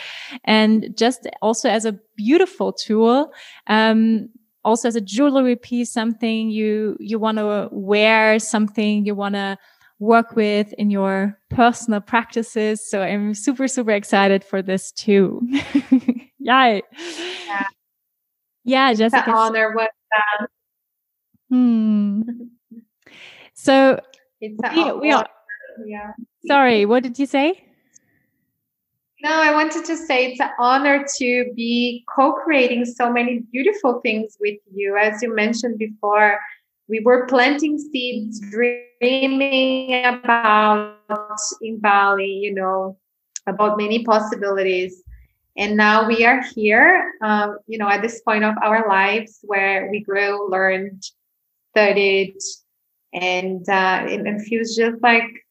and just also as a beautiful tool. Also as a jewelry piece, something you want to wear, something you want to work with in your personal practices. So I'm super, super excited for this too. Yay. Yeah, Jessica. It's an honor. So it's we are. Yeah. Sorry, what did you say? No, I wanted to say it's an honor to be co-creating so many beautiful things with you. As you mentioned before, we were planting seeds, dreaming about in Bali, you know, about many possibilities. And now we are here, you know, at this point of our lives where we grew, learned, studied, and it feels just like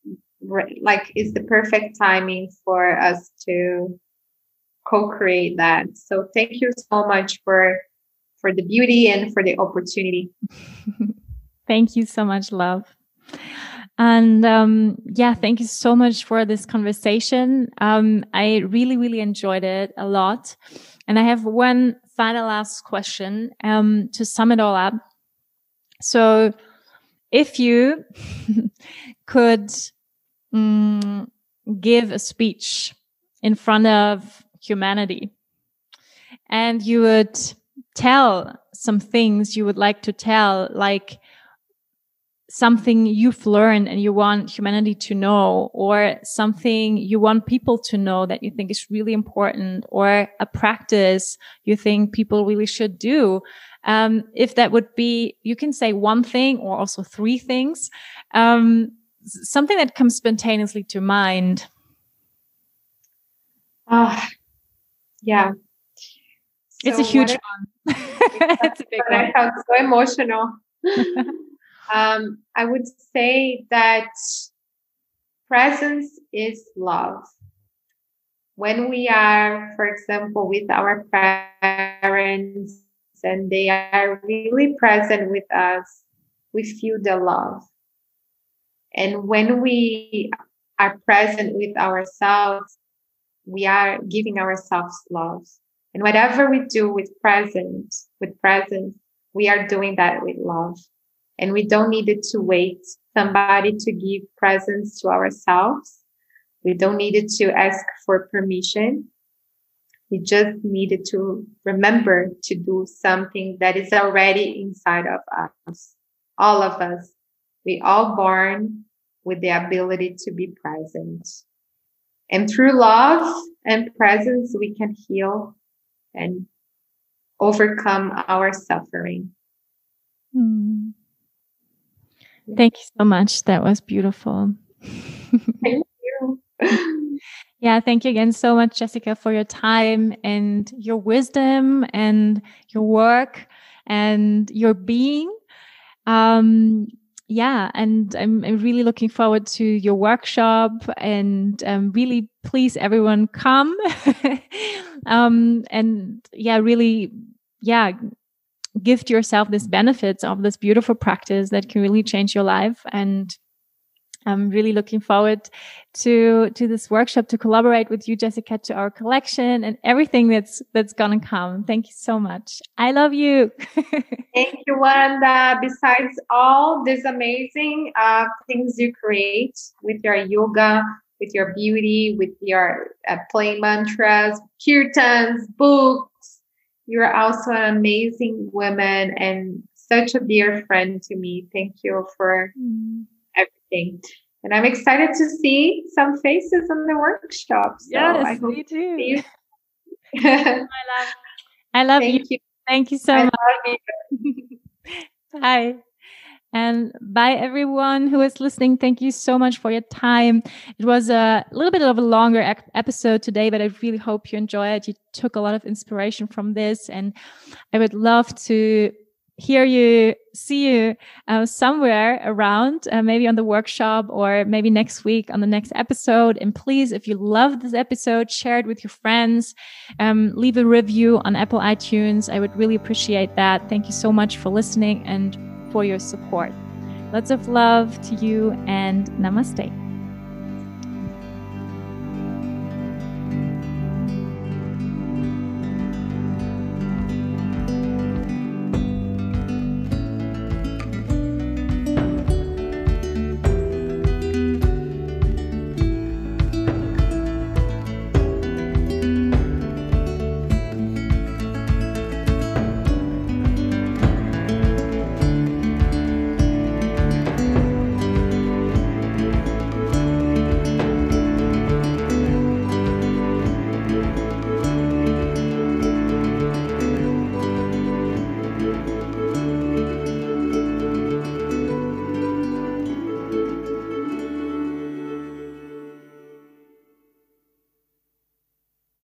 it's the perfect timing for us to co-create that. So thank you so much for the beauty and for the opportunity. Thank you so much, love. And yeah, thank you so much for this conversation. I really, really enjoyed it a lot. And I have one final last question to sum it all up. So if you could give a speech in front of humanity and you would tell some things you would like to tell, like something you've learned and you want humanity to know, or something you want people to know that you think is really important, or a practice you think people really should do. If that would be, you can say one thing or also three things, something that comes spontaneously to mind. Yeah. It's a huge one. It's a big one. I felt so emotional. I would say that presence is love. When we are, for example, with our parents and they are really present with us, we feel the love. And when we are present with ourselves, we are giving ourselves love. And whatever we do with presence, we are doing that with love. And we don't need it to wait somebody to give presence to ourselves. We don't need it to ask for permission. We just needed to remember to do something that is already inside of us. All of us. We all born with the ability to be present. And through love and presence, we can heal and overcome our suffering. Thank you so much. That was beautiful. Thank you. Yeah, thank you again so much, Jessica, for your time and your wisdom and your work and your being. Yeah, and I'm really looking forward to your workshop, and really please everyone come. And yeah, really, yeah, gift yourself these benefits of this beautiful practice that can really change your life. And I'm really looking forward to this workshop, to collaborate with you, Jessica, to our collection and everything that's gonna come. Thank you so much. I love you. Thank you, Wanda. Besides all these amazing things you create with your yoga, with your beauty, with your playing mantras, kirtans, books, you're also an amazing woman and such a dear friend to me. Thank you for everything. And I'm excited to see some faces on the workshop. So yes, I hope me too. I love you. Thank you so much. Bye. And bye, everyone who is listening. Thank you so much for your time. It was a little bit of a longer episode today, but I really hope you enjoy it. You took a lot of inspiration from this, and I would love to hear you, see you somewhere around, maybe on the workshop or maybe next week on the next episode. And please, if you love this episode, share it with your friends. Leave a review on Apple iTunes. I would really appreciate that. Thank you so much for listening and for your support. Lots of love to you, and namaste.